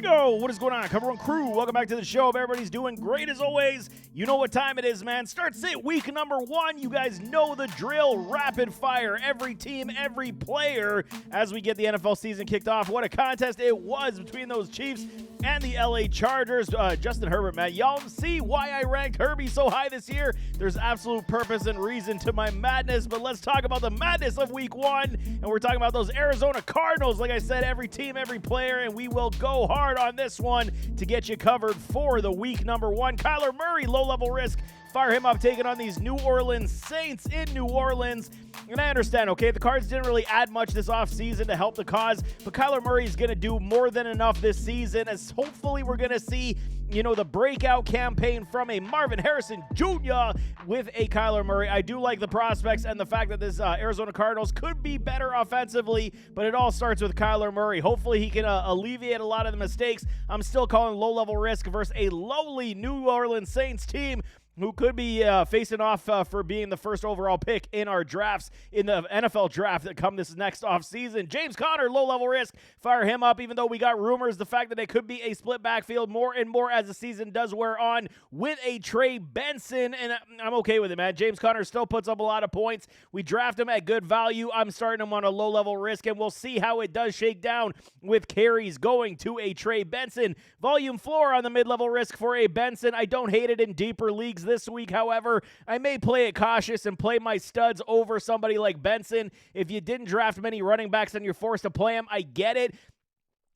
go. What is going on, Cover One crew? Welcome back to the show. Everybody's doing great as always. You know what time it is, man. Starts it week number 1. You guys know the drill. Rapid fire. Every team, every player as we get the NFL season kicked off. What a contest it was between those Chiefs and the LA Chargers. Justin Herbert, man. Y'all see why I ranked Herbie so high this year? There's absolute purpose and reason to my madness, but let's talk about the madness of week 1. And we're talking about those Arizona Cardinals. Like I said, every team, every player, and we will go hard on this one to get you covered for the week number 1. Kyler Murray, low-level risk. Fire him up, taking on these New Orleans Saints in New Orleans. And I understand, okay, the Cards didn't really add much this offseason to help the cause, but Kyler Murray is going to do more than enough this season, as hopefully we're going to see, the breakout campaign from a Marvin Harrison Jr. with a Kyler Murray. I do like the prospects and the fact that this Arizona Cardinals could be better offensively, but it all starts with Kyler Murray. Hopefully he can alleviate a lot of the mistakes. I'm still calling low-level risk versus a lowly New Orleans Saints team who could be facing off for being the first overall pick in our drafts, in the NFL draft that come this next offseason. James Conner, low-level risk. Fire him up, even though we got rumors, the fact that it could be a split backfield more and more as the season does wear on with a Trey Benson, and I'm okay with it, man. James Conner still puts up a lot of points. We draft him at good value. I'm starting him on a low-level risk, and we'll see how it does shake down with carries going to a Trey Benson. Volume floor on the mid-level risk for a Benson. I don't hate it in deeper leagues this week. However, I may play it cautious and play my studs over somebody like Benson. If you didn't draft many running backs and you're forced to play them, I get it.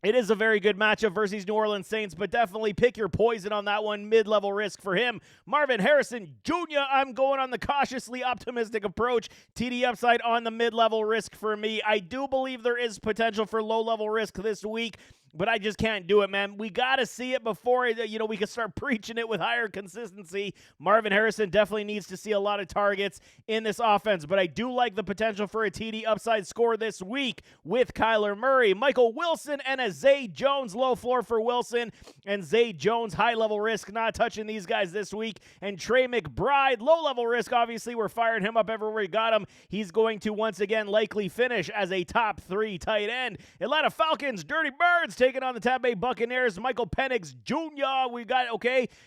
It is a very good matchup versus New Orleans Saints, but definitely pick your poison on that one. Mid-level risk for him. Marvin Harrison Jr., I'm going on the cautiously optimistic approach. TD upside on the mid-level risk for me. I do believe there is potential for low-level risk this week, but I just can't do it, man. We got to see it before, we can start preaching it with higher consistency. Marvin Harrison definitely needs to see a lot of targets in this offense, but I do like the potential for a TD upside score this week with Kyler Murray. Michael Wilson and a Zay Jones, low floor for Wilson, and Zay Jones, high-level risk, not touching these guys this week. And Trey McBride, low-level risk, obviously we're firing him up everywhere we got him. He's going to once again likely finish as a top 3 tight end. Atlanta Falcons, Dirty Birds, taking on the Tampa Bay Buccaneers. Michael Penix Jr. We got,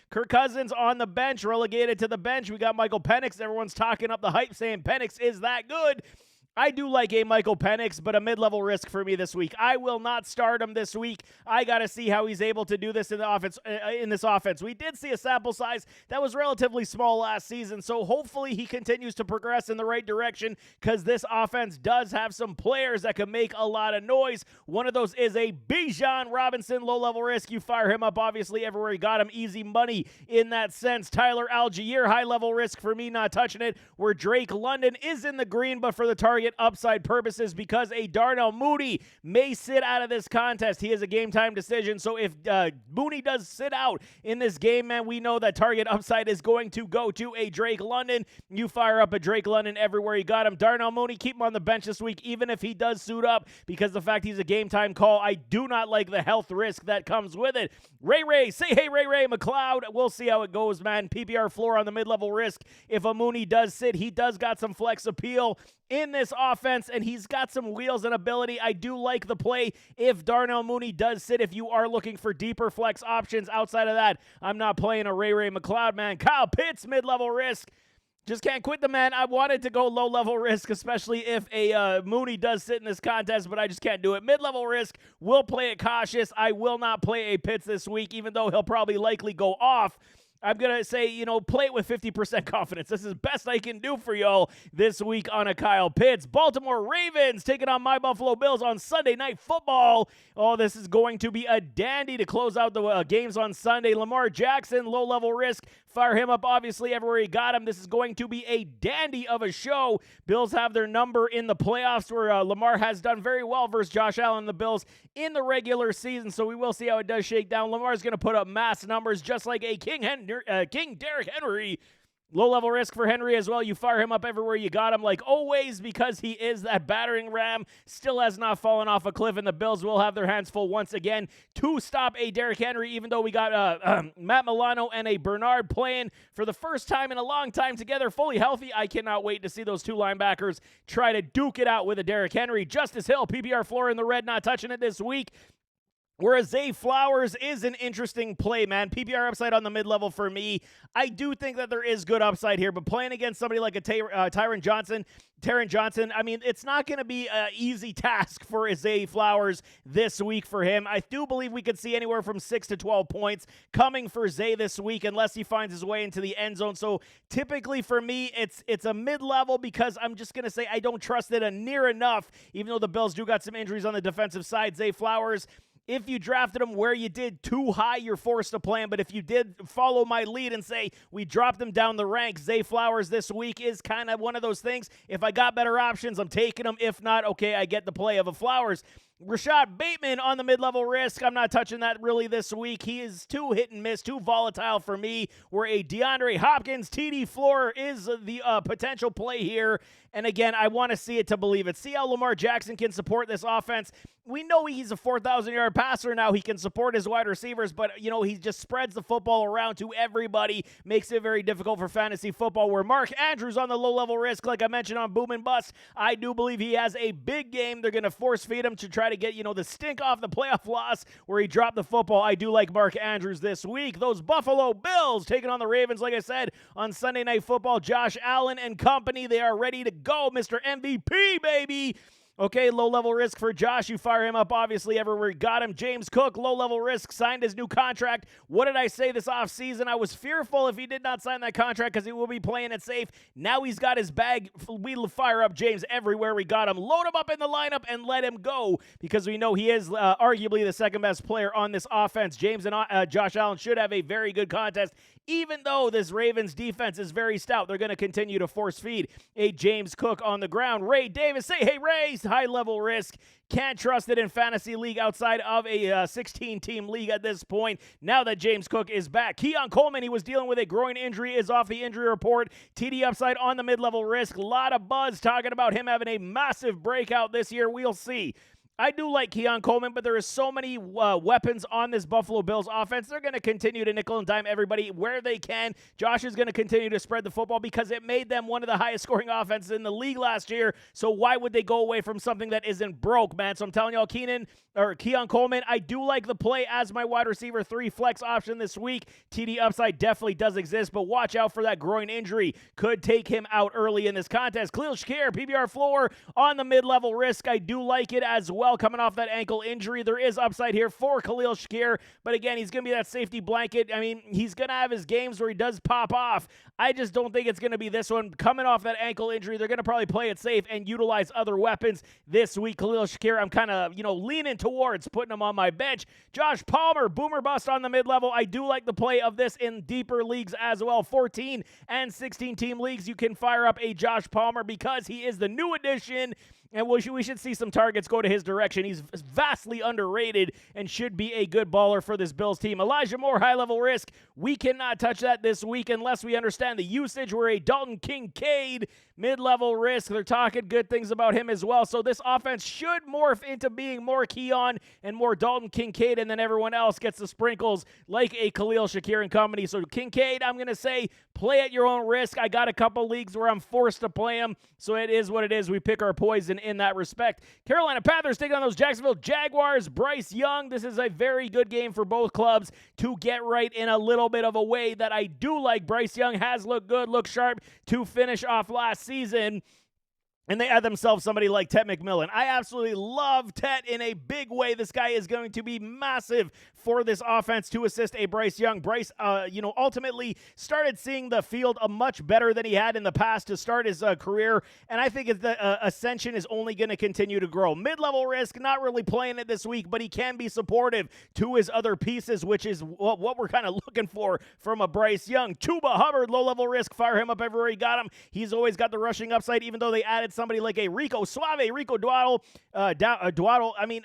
Kirk Cousins on the bench, relegated to the bench. We got Michael Penix. Everyone's talking up the hype, saying Penix is that good. I do like a Michael Penix, but a mid-level risk for me this week. I will not start him this week. I got to see how he's able to do this in the offense. In this offense, we did see a sample size that was relatively small last season, so hopefully he continues to progress in the right direction because this offense does have some players that can make a lot of noise. One of those is a Bijan Robinson, low-level risk. You fire him up, obviously, everywhere you got him. Easy money in that sense. Tyler Algier, high-level risk for me, not touching it, where Drake London is in the green, but for the target upside purposes because a Darnell Mooney may sit out of this contest. He is a game-time decision, so if Mooney does sit out in this game, man, we know that target upside is going to go to a Drake London. You fire up a Drake London everywhere you got him. Darnell Mooney, keep him on the bench this week, even if he does suit up, because the fact he's a game-time call, I do not like the health risk that comes with it. Ray, say hey, Ray McLeod. We'll see how it goes, man. PPR floor on the mid-level risk. If a Mooney does sit, he does got some flex appeal in this offense, and he's got some wheels and ability. I do like the play if Darnell Mooney does sit. If you are looking for deeper flex options outside of that, I'm not playing a Ray McLeod, man. Kyle Pitts, mid-level risk. Just can't quit the man. I wanted to go low-level risk, especially if a Mooney does sit in this contest, but I just can't do it. Mid-level risk, we'll play it cautious. I will not play a Pitts this week, even though he'll probably likely go off. I'm going to say, play it with 50% confidence. This is best I can do for y'all this week on a Kyle Pitts. Baltimore Ravens taking on my Buffalo Bills on Sunday Night Football. Oh, this is going to be a dandy to close out the games on Sunday. Lamar Jackson, low-level risk. Fire him up, obviously, everywhere you got him. This is going to be a dandy of a show. Bills have their number in the playoffs where Lamar has done very well versus Josh Allen and the Bills in the regular season, so we will see how it does shake down. Lamar's going to put up mass numbers just like a King Derrick Henry. Low-level risk for Henry as well. You fire him up everywhere you got him, like always, because he is that battering ram. Still has not fallen off a cliff, and the Bills will have their hands full once again to stop a Derrick Henry, even though we got Matt Milano and a Bernard playing for the first time in a long time together, fully healthy. I cannot wait to see those two linebackers try to duke it out with a Derrick Henry. Justice Hill, PPR floor in the red, not touching it this week. Whereas Zay Flowers is an interesting play, man. PPR upside on the mid-level for me. I do think that there is good upside here, but playing against somebody like a Taron Johnson, I mean, it's not going to be an easy task for Zay Flowers this week for him. I do believe we could see anywhere from 6 to 12 points coming for Zay this week unless he finds his way into the end zone. So typically for me, it's a mid-level because I'm just going to say I don't trust it near enough, even though the Bills do got some injuries on the defensive side. Zay Flowers, if you drafted him where you did too high, you're forced to play him. But if you did follow my lead and say we dropped him down the ranks, Zay Flowers this week is kind of one of those things. If I got better options, I'm taking him. If not, okay, I get the play of a Flowers. Rashad Bateman on the mid-level risk. I'm not touching that really this week. He is too hit and miss, too volatile for me, where a DeAndre Hopkins TD floor is the potential play here. And again, I want to see it to believe it. See how Lamar Jackson can support this offense. We know he's a 4,000-yard passer now. He can support his wide receivers, but, he just spreads the football around to everybody, makes it very difficult for fantasy football, where Mark Andrews on the low-level risk, like I mentioned on Boom and Bust, I do believe he has a big game. They're going to force feed him to try to get, the stink off the playoff loss where he dropped the football. I do like Mark Andrews this week. Those Buffalo Bills taking on the Ravens, like I said, on Sunday Night Football. Josh Allen and company, they are ready to go. Mr. MVP, baby. Okay, low-level risk for Josh. You fire him up, obviously, everywhere you got him. James Cook, low-level risk, signed his new contract. What did I say this offseason? I was fearful if he did not sign that contract because he will be playing it safe. Now he's got his bag. We fire up James everywhere we got him. Load him up in the lineup and let him go because we know he is arguably the second-best player on this offense. James and Josh Allen should have a very good contest. Even though this Ravens defense is very stout, they're going to continue to force feed a James Cook on the ground. Ray Davis, say hey, Ray. High-level risk. Can't trust it in fantasy league outside of a 16-team league at this point. Now that James Cook is back. Keon Coleman, he was dealing with a groin injury, is off the injury report. TD upside on the mid-level risk. A lot of buzz talking about him having a massive breakout this year. We'll see. I do like Keon Coleman, but there is so many weapons on this Buffalo Bills offense. They're going to continue to nickel and dime everybody where they can. Josh is going to continue to spread the football because it made them one of the highest scoring offenses in the league last year. So why would they go away from something that isn't broke, man? So I'm telling y'all, Keon Coleman, I do like the play as my wide receiver 3 flex option this week. TD upside definitely does exist, but watch out for that groin injury. Could take him out early in this contest. Khalil Shakir, PPR floor on the mid-level risk. I do like it as well. Coming off that ankle injury, there is upside here for Khalil Shakir, but again, he's going to be that safety blanket. I mean, he's going to have his games where he does pop off. I just don't think it's going to be this one. Coming off that ankle injury, they're going to probably play it safe and utilize other weapons this week. Khalil Shakir, I'm kind of, leaning towards putting him on my bench. Josh Palmer, boomer bust on the mid-level. I do like the play of this in deeper leagues as well. 14 and 16 team leagues, you can fire up a Josh Palmer because he is the new addition. And we should see some targets go to his direction. He's vastly underrated and should be a good baller for this Bills team. Elijah Moore, high-level risk. We cannot touch that this week unless we understand the usage. We're a Dalton Kincaid mid-level risk. They're talking good things about him as well. So this offense should morph into being more Keon and more Dalton Kincaid, and then everyone else gets the sprinkles like a Khalil Shakir and company. So Kincaid, I'm going to say play at your own risk. I got a couple leagues where I'm forced to play him, so it is what it is. We pick our poison in that respect. Carolina Panthers taking on those Jacksonville Jaguars. Bryce Young, this is a very good game for both clubs to get right in a little bit of a way that I do like. Bryce Young has looked good, looked sharp to finish off last season. And they add themselves somebody like Tet McMillan. I absolutely love Tet in a big way. This guy is going to be massive for this offense to assist a Bryce Young. Bryce, ultimately started seeing the field much better than he had in the past to start his career. And I think the ascension is only going to continue to grow. Mid-level risk, not really playing it this week, but he can be supportive to his other pieces, which is what we're kind of looking for from a Bryce Young. Chuba Hubbard, low-level risk. Fire him up everywhere he got him. He's always got the rushing upside, even though they added somebody like a Rico Dwaddle. I mean,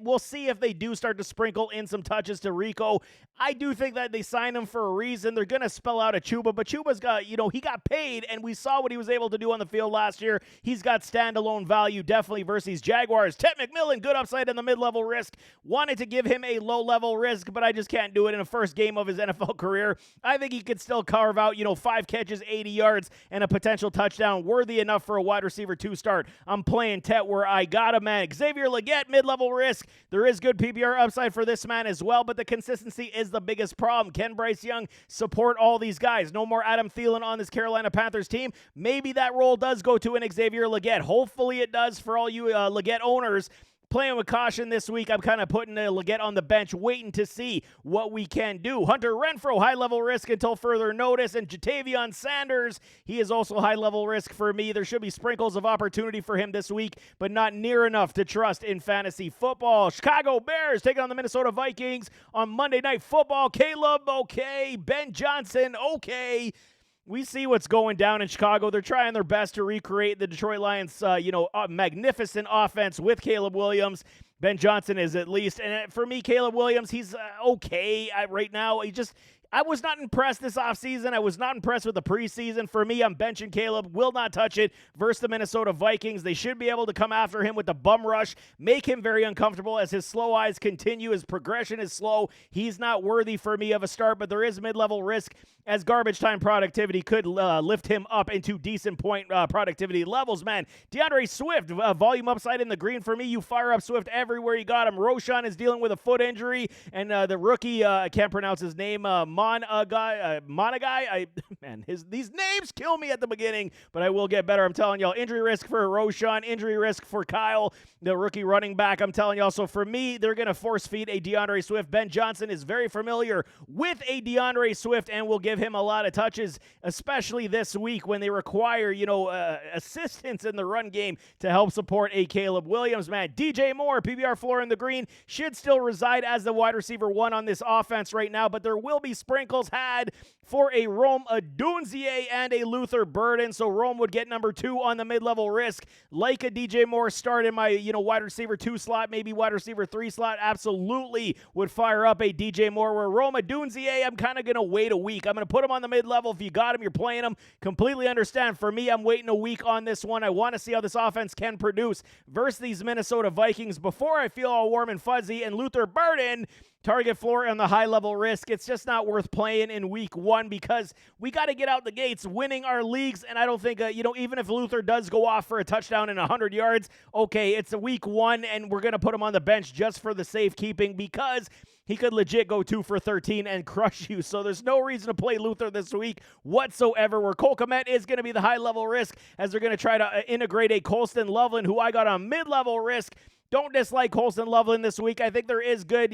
we'll see if they do start to sprinkle in some touches to Rico. I do think that they signed him for a reason. They're going to spell out a Chuba, but Chuba's got, he got paid, and we saw what he was able to do on the field last year. He's got standalone value, definitely, versus Jaguars. Tet McMillan, good upside in the mid-level risk. Wanted to give him a low-level risk, but I just can't do it in the first game of his NFL career. I think he could still carve out, 5 catches, 80 yards, and a potential touchdown. Worthy worthy enough for a wide receiver 2 start. I'm playing Tet where I got him, man. Xavier Legette, mid-level risk. There is good PPR upside for this man as well, but the consistency is the biggest problem. Can Bryce Young support all these guys? No more Adam Thielen on this Carolina Panthers team. Maybe that role does go to an Xavier Legette. Hopefully it does for all you Legette owners. Playing with caution this week, I'm kind of putting Legette on the bench, waiting to see what we can do. Hunter Renfrow, high-level risk until further notice. And Jatavion Sanders, he is also high-level risk for me. There should be sprinkles of opportunity for him this week, but not near enough to trust in fantasy football. Chicago Bears taking on the Minnesota Vikings on Monday Night Football. Caleb, okay. Ben Johnson, okay. We see what's going down in Chicago. They're trying their best to recreate the Detroit Lions, magnificent offense with Caleb Williams. Ben Johnson is at least, and for me, Caleb Williams, he's okay right now. I was not impressed this offseason. I was not impressed with the preseason. For me, I'm benching Caleb. Will not touch it versus the Minnesota Vikings. They should be able to come after him with the bum rush, make him very uncomfortable as his slow eyes continue. His progression is slow. He's not worthy for me of a start, but there is mid-level risk as garbage time productivity could lift him up into decent point productivity levels, man. DeAndre Swift, volume upside in the green for me. You fire up Swift everywhere you got him. Roshan is dealing with a foot injury, and the rookie, I can't pronounce his name, Monagai. These names kill me at the beginning, but I will get better. I'm telling y'all, injury risk for Roshan, injury risk for Kyle, the rookie running back. I'm telling y'all. So for me, they're going to force feed a DeAndre Swift. Ben Johnson is very familiar with a DeAndre Swift and will give him a lot of touches, especially this week when they require, assistance in the run game to help support a Caleb Williams, man. DJ Moore, PBR floor in the green, should still reside as the wide receiver 1 on this offense right now, but there will be sprinkles had for a Rome Odunze and a Luther Burden. So Rome would get number 2 on the mid-level risk. Like a DJ Moore start in my, wide receiver 2 slot, maybe wide receiver 3 slot, absolutely would fire up a DJ Moore. Where Rome Odunze, I'm kind of going to wait a week. I'm going to put him on the mid-level. If you got him, you're playing him. Completely understand. For me, I'm waiting a week on this one. I want to see how this offense can produce versus these Minnesota Vikings before I feel all warm and fuzzy. And Luther Burden, target floor on the high-level risk. It's just not worth playing in week 1 because we got to get out the gates winning our leagues, and I don't think, even if Luther does go off for a touchdown and 100 yards, okay, it's a week 1, and we're going to put him on the bench just for the safekeeping because he could legit go 2 for 13 and crush you. So there's no reason to play Luther this week whatsoever, where Cole Kmet is going to be the high-level risk as they're going to try to integrate a Colston Loveland, who I got on mid-level risk. Don't dislike Colston Loveland this week. I think there is good,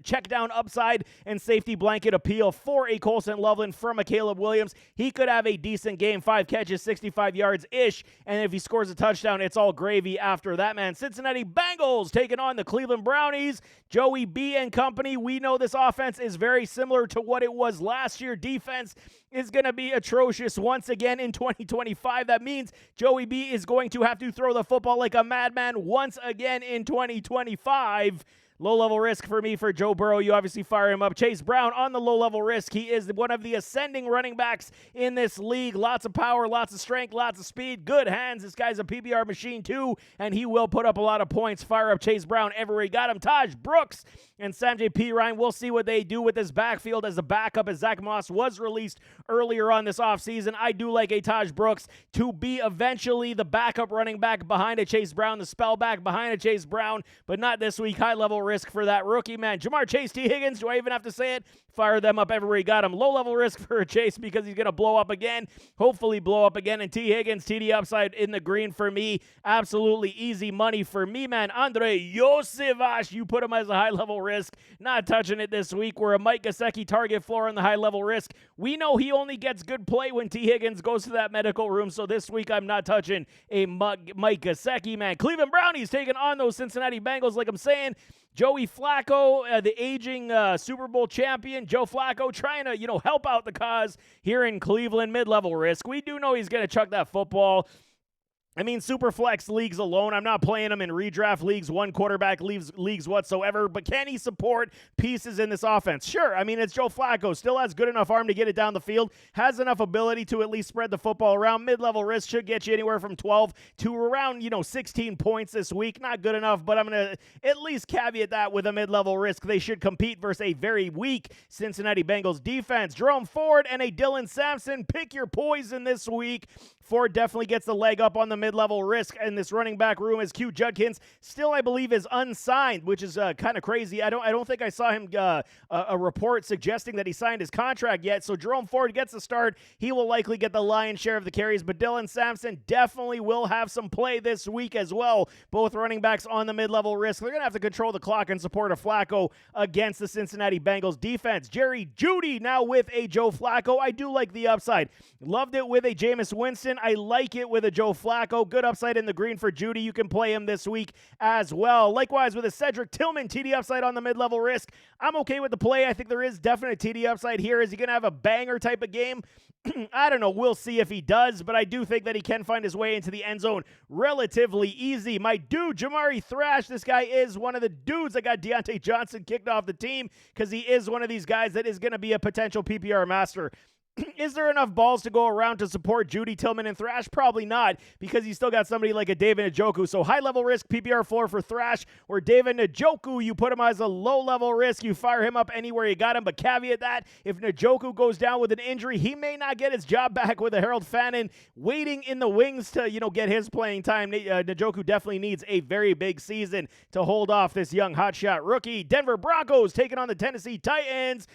check down upside and safety blanket appeal for a Colston Loveland from a Caleb Williams. He could have a decent game, 5 catches, 65 yards-ish, and if he scores a touchdown, it's all gravy after that, man. Cincinnati Bengals taking on the Cleveland Brownies. Joey B and company, we know this offense is very similar to what it was last year. Defense is going to be atrocious once again in 2025. That means Joey B is going to have to throw the football like a madman once again in 2025. Low-level risk for me for Joe Burrow. You obviously fire him up. Chase Brown on the low-level risk. He is one of the ascending running backs in this league. Lots of power, lots of strength, lots of speed, good hands. This guy's a PBR machine too, and he will put up a lot of points. Fire up Chase Brown everywhere he got him. Taj Brooks and Samjay P. Ryan, we'll see what they do with this backfield as a backup as Zach Moss was released earlier on this offseason. I do like a Taj Brooks to be eventually the backup running back behind a Chase Brown, the spell back behind a Chase Brown, but not this week. High-level risk for that rookie, man. Jamar Chase, T. Higgins, do I even have to say it? Fire them up everywhere he got him. Low-level risk for Chase because he's going to blow up again. Hopefully blow up again. And T. Higgins, TD upside in the green for me. Absolutely easy money for me, man. Andre Yosevash, you put him as a high-level risk. Not touching it this week. We're a Mike Gesicki target floor on the high-level risk. We know he only gets good play when T. Higgins goes to that medical room. So this week I'm not touching a Mike Gesicki, man. Cleveland Brownies taking on those Cincinnati Bengals, like I'm saying. Joey Flacco, the aging Super Bowl champion, Joe Flacco, trying to, help out the cause here in Cleveland, mid-level risk. We do know he's going to chuck that football I mean, Superflex leagues alone, I'm not playing him in redraft leagues, one quarterback leagues whatsoever, but can he support pieces in this offense? Sure. I mean, it's Joe Flacco. Still has good enough arm to get it down the field, has enough ability to at least spread the football around. Mid-level risk should get you anywhere from 12 to around, 16 points this week. Not good enough, but I'm going to at least caveat that with a mid-level risk. They should compete versus a very weak Cincinnati Bengals defense. Jerome Ford and a Dylan Sampson. Pick your poison this week. Ford definitely gets the leg up on the mid-level risk in this running back room as Q Judkins still, I believe, is unsigned, which is kind of crazy. I don't think I saw him a report suggesting that he signed his contract yet. So Jerome Ford gets the start. He will likely get the lion's share of the carries, but Dylan Sampson definitely will have some play this week as well. Both running backs on the mid-level risk. They're going to have to control the clock and support a Flacco against the Cincinnati Bengals defense. Jerry Jeudy now with a Joe Flacco. I do like the upside. Loved it with a Jameis Winston. I like it with a Joe Flacco. Good upside in the green for Jeudy. You can play him this week as well. Likewise with a Cedric Tillman TD upside on the mid-level risk. I'm okay with the play. I think there is definite TD upside here. Is he going to have a banger type of game? I don't know. We'll see if he does, but I do think that he can find his way into the end zone relatively easy. My dude, Jamari Thrash, this guy is one of the dudes that got Deontay Johnson kicked off the team because he is one of these guys that is going to be a potential PPR master. Is there enough balls to go around to support Jeudy, Tillman, and Thrash? Probably not, because you still got somebody like a David Njoku. So high-level risk, PPR floor for Thrash, or David Njoku, you put him as a low-level risk. You fire him up anywhere you got him, but caveat that, if Njoku goes down with an injury, he may not get his job back with a Harold Fannin waiting in the wings to, get his playing time. Njoku definitely needs a very big season to hold off this young hotshot rookie. Denver Broncos taking on the Tennessee Titans.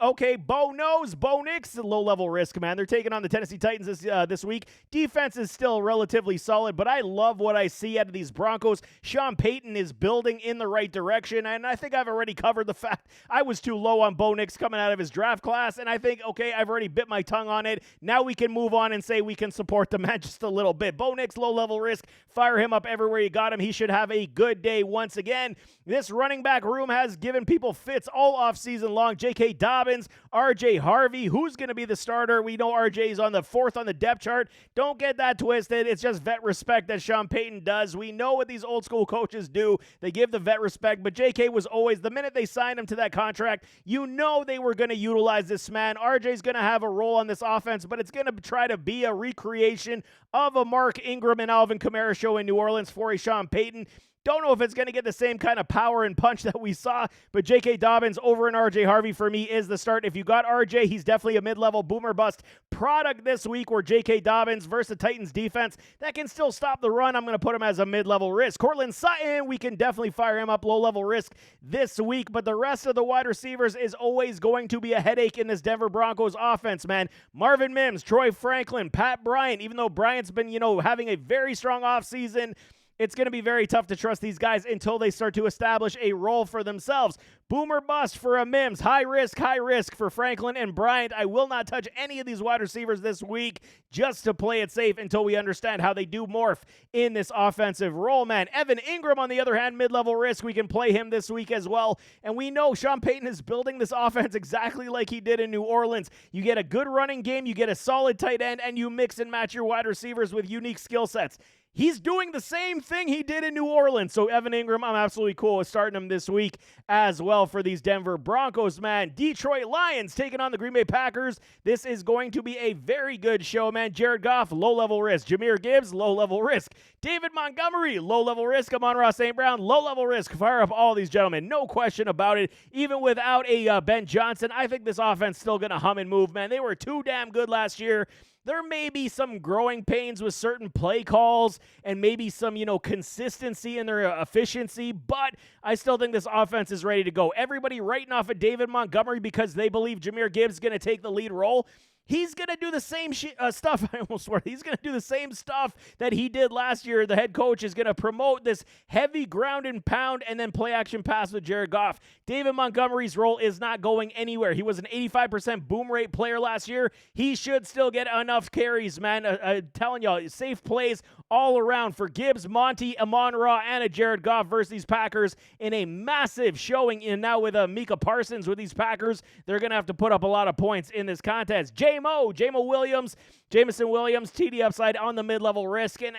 Okay, Bo Nix, low-level risk, man. They're taking on the Tennessee Titans this week. Defense is still relatively solid, but I love what I see out of these Broncos. Sean Payton is building in the right direction, and I think I've already covered the fact I was too low on Bo Nix coming out of his draft class, and I think, okay, I've already bit my tongue on it. Now we can move on and say we can support the man just a little bit. Bo Nix, low-level risk. Fire him up everywhere you got him. He should have a good day once again. This running back room has given people fits all offseason long. J.K. Dobbins, R.J. Harvey, who's going to be the starter? We know R.J.'s on the 4th on the depth chart. Don't get that twisted. It's just vet respect that Sean Payton does. We know what these old school coaches do. They give the vet respect, but J.K. was always, the minute they signed him to that contract, you know they were going to utilize this man. R.J.'s going to have a role on this offense, but it's going to try to be a recreation of a Mark Ingram and Alvin Kamara show in New Orleans for a Sean Payton. Don't know if it's going to get the same kind of power and punch that we saw, but J.K. Dobbins over in R.J. Harvey for me is the start. If you got R.J., he's definitely a mid-level boomer bust product this week, where J.K. Dobbins versus the Titans defense that can still stop the run. I'm going to put him as a mid-level risk. Cortland Sutton, we can definitely fire him up low-level risk this week, but the rest of the wide receivers is always going to be a headache in this Denver Broncos offense, man. Marvin Mims, Troy Franklin, Pat Bryant, even though Bryant's been, having a very strong offseason, it's going to be very tough to trust these guys until they start to establish a role for themselves. Boomer bust for a Mims. High risk for Franklin and Bryant. I will not touch any of these wide receivers this week just to play it safe until we understand how they do morph in this offensive role, man. Evan Ingram, on the other hand, mid-level risk. We can play him this week as well. And we know Sean Payton is building this offense exactly like he did in New Orleans. You get a good running game, you get a solid tight end, and you mix and match your wide receivers with unique skill sets. He's doing the same thing he did in New Orleans. So Evan Ingram, I'm absolutely cool with starting him this week as well for these Denver Broncos, man. Detroit Lions taking on the Green Bay Packers. This is going to be a very good show, man. Jared Goff, low-level risk. Jahmyr Gibbs, low-level risk. David Montgomery, low-level risk. Amon-Ra St. Brown, low-level risk. Fire up all these gentlemen. No question about it. Even without a Ben Johnson, I think this offense is still going to hum and move, man. They were too damn good last year. There may be some growing pains with certain play calls and maybe some, consistency in their efficiency, but I still think this offense is ready to go. Everybody writing off of David Montgomery because they believe Jahmyr Gibbs is going to take the lead role. He's going to do the same stuff. I almost swear. He's going to do the same stuff that he did last year. The head coach is going to promote this heavy ground and pound and then play action pass with Jared Goff. David Montgomery's role is not going anywhere. He was an 85% boom rate player last year. He should still get enough carries, man. I'm telling y'all, safe plays all around for Gibbs, Monty, Amon-Ra, and a Jared Goff versus these Packers in a massive showing. And now with Micah Parsons with these Packers, they're going to have to put up a lot of points in this contest. Jay Jameson Williams, TD upside on the mid-level risk. And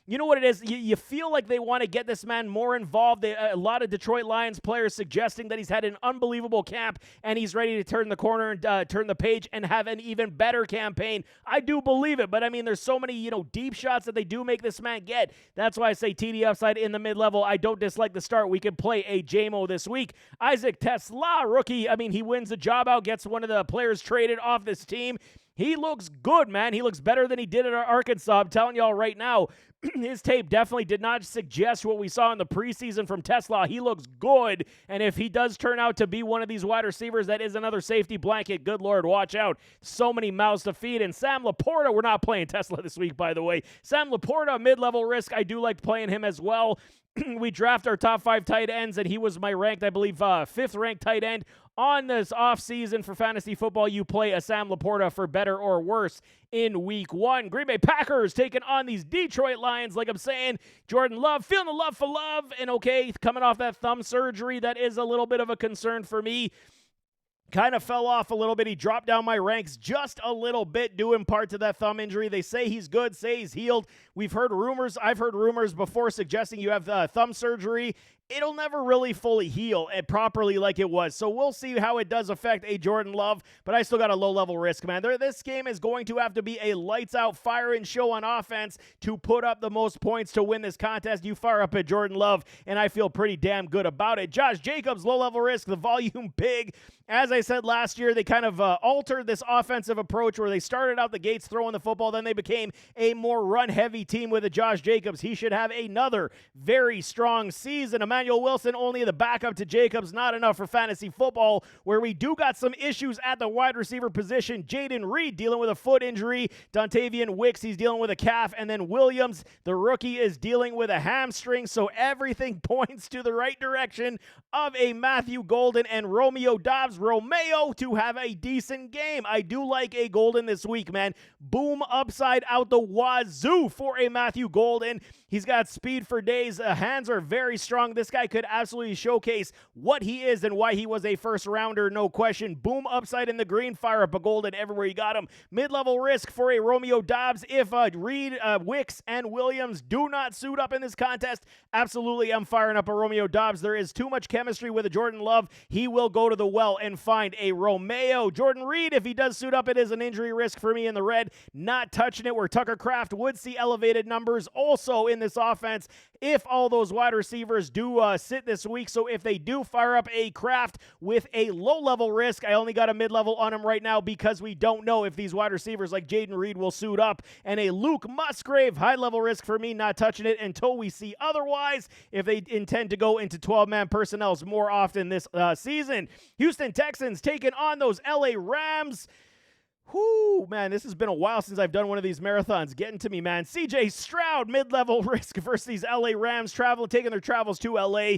you know what it is? You feel like they want to get this man more involved. A lot of Detroit Lions players suggesting that he's had an unbelievable camp and he's ready to turn the corner and turn the page and have an even better campaign. I do believe it, but I mean, there's so many, deep shots that they do make this man get. That's why I say TD upside in the mid-level. I don't dislike the start. We could play a JMO this week. Isaac Tesla, rookie. I mean, he wins the job out, gets one of the players traded off this team. He looks good, man. He looks better than he did at Arkansas. I'm telling y'all right now, his tape definitely did not suggest what we saw in the preseason from Tesla. He looks good, and if he does turn out to be one of these wide receivers that is another safety blanket, good Lord, watch out. So many mouths to feed. And Sam Laporta, we're not playing Tesla this week, by the way. Sam Laporta, mid-level risk. I do like playing him as well. We draft our top 5 tight ends, and he was my ranked, I believe, 5th ranked tight end. On this offseason for fantasy football, you play a Sam Laporta for better or worse in week 1. Green Bay Packers taking on these Detroit Lions. Like I'm saying, Jordan Love, feeling the love for love. And okay, coming off that thumb surgery, that is a little bit of a concern for me. Kind of fell off a little bit. He dropped down my ranks just a little bit due in part to that thumb injury. They say he's good, say he's healed. I've heard rumors before suggesting you have thumb surgery. It'll never really fully heal properly like it was. So we'll see how it does affect a Jordan Love, but I still got a low-level risk, man. This game is going to have to be a lights-out, fire-in show on offense to put up the most points to win this contest. You fire up at Jordan Love, and I feel pretty damn good about it. Josh Jacobs, low-level risk, the volume big. As I said last year, they kind of altered this offensive approach where they started out the gates throwing the football, then they became a more run-heavy team with a Josh Jacobs. He should have another very strong season. Emmanuel Wilson, only the backup to Jacobs, not enough for fantasy football, where we do got some issues at the wide receiver position. Jaden Reed dealing with a foot injury. Dontavian Wicks, he's dealing with a calf. And then Williams, the rookie, is dealing with a hamstring. So everything points to the right direction of a Matthew Golden and Romeo to have a decent game. I do like a Golden this week, man. Boom upside out the wazoo for a Matthew Golden. He's got speed for days. Hands are very strong. This guy could absolutely showcase what he is and why he was a first rounder, no question. Boom upside in the green. Fire up a Golden everywhere you got him. Mid-level risk for a Romeo Dobbs. If Reed, Wicks, and Williams do not suit up in this contest, absolutely I'm firing up a Romeo Dobbs. There is too much chemistry with a Jordan Love. He will go to the well and find a Romeo. Jordan Reed, if he does suit up, it is an injury risk for me in the red. Not touching it, where Tucker Kraft would see elevated numbers also in this offense if all those wide receivers do sit this week. So if they do fire up a Kraft with a low-level risk, I only got a mid-level on him right now because we don't know if these wide receivers like Jaden Reed will suit up. And a Luke Musgrave, high-level risk for me, not touching it until we see otherwise if they intend to go into 12-man personnels more often this season. Houston Texans taking on those LA Rams. Whoo, man, this has been a while since I've done one of these marathons. Getting to me, man. CJ Stroud, mid-level risk versus these LA Rams taking their travels to LA.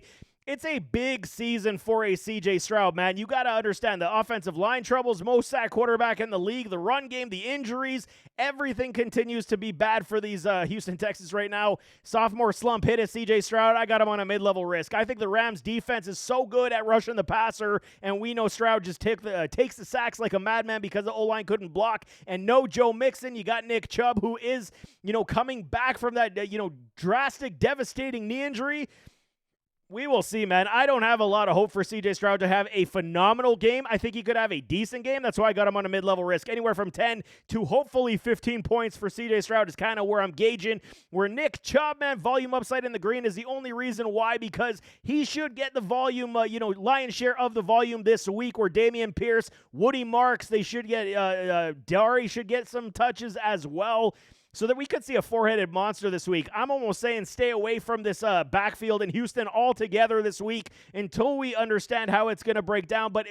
It's a big season for a CJ Stroud, man. You got to understand the offensive line troubles, most sacked quarterback in the league, the run game, the injuries, everything continues to be bad for these Houston Texans right now. Sophomore slump hit at CJ Stroud. I got him on a mid-level risk. I think the Rams defense is so good at rushing the passer, and we know Stroud just takes the sacks like a madman because the O-line couldn't block. And no Joe Mixon. You got Nick Chubb, who is, coming back from that, drastic, devastating knee injury. We will see, man. I don't have a lot of hope for CJ Stroud to have a phenomenal game. I think he could have a decent game. That's why I got him on a mid-level risk. Anywhere from 10 to hopefully 15 points for CJ Stroud is kind of where I'm gauging. Where Nick Chubb, man, volume upside in the green is the only reason why, because he should get the volume, lion's share of the volume this week, where Dameon Pierce, Woody Marks, they should get, Dari should get some touches as well, so that we could see a four-headed monster this week. I'm almost saying stay away from this backfield in Houston altogether this week until we understand how it's going to break down. But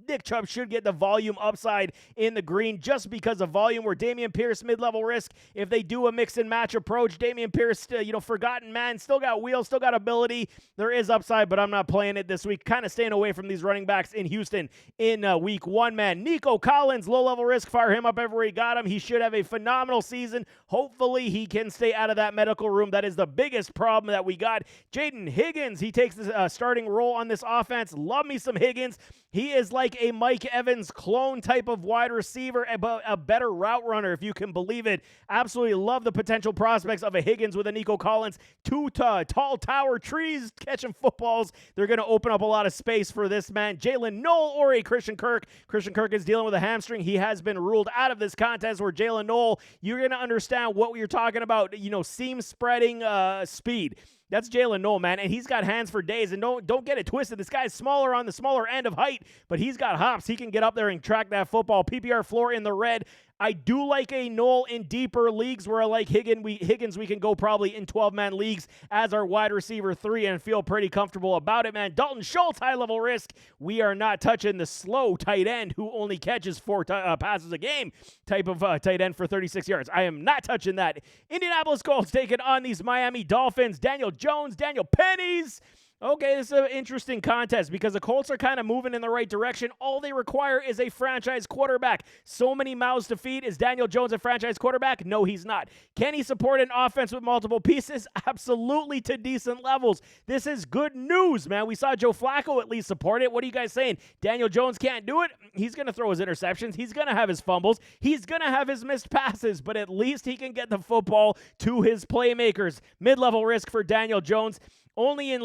Nick Chubb should get the volume upside in the green just because of volume, where Dameon Pierce mid-level risk. If they do a mix-and-match approach, Dameon Pierce, forgotten man, still got wheels, still got ability. There is upside, but I'm not playing it this week. Kind of staying away from these running backs in Houston in week 1, man. Nico Collins, low-level risk. Fire him up everywhere you got him. He should have a phenomenal season. Hopefully, he can stay out of that medical room. That is the biggest problem that we got. Jaden Higgins, he takes the starting role on this offense. Love me some Higgins. He is like a Mike Evans clone type of wide receiver, a better route runner, if you can believe it. Absolutely love the potential prospects of a Higgins with a Nico Collins. Two tall tower trees catching footballs. They're going to open up a lot of space for this man. Jalen Noel or a Christian Kirk. Christian Kirk is dealing with a hamstring. He has been ruled out of this contest, where Jalen Noel, you're going to understand what you're talking about, seam spreading speed. That's Jalen Noel, man, and he's got hands for days, and don't get it twisted. This guy's smaller on the smaller end of height, but he's got hops. He can get up there and track that football. PPR floor in the red. I do like a Noel in deeper leagues where I like Higgins. We can go probably in 12-man leagues as our wide receiver 3 and feel pretty comfortable about it, man. Dalton Schultz, high-level risk. We are not touching the slow tight end who only catches 4 passes a game type of tight end for 36 yards. I am not touching that. Indianapolis Colts taking on these Miami Dolphins. Daniel Jones, Daniel Pennies. Okay, this is an interesting contest because the Colts are kind of moving in the right direction. All they require is a franchise quarterback. So many mouths to feed. Is Daniel Jones a franchise quarterback? No, he's not. Can he support an offense with multiple pieces? Absolutely, to decent levels. This is good news, man. We saw Joe Flacco at least support it. What are you guys saying? Daniel Jones can't do it? He's going to throw his interceptions. He's going to have his fumbles. He's going to have his missed passes, but at least he can get the football to his playmakers. Mid-level risk for Daniel Jones. Only in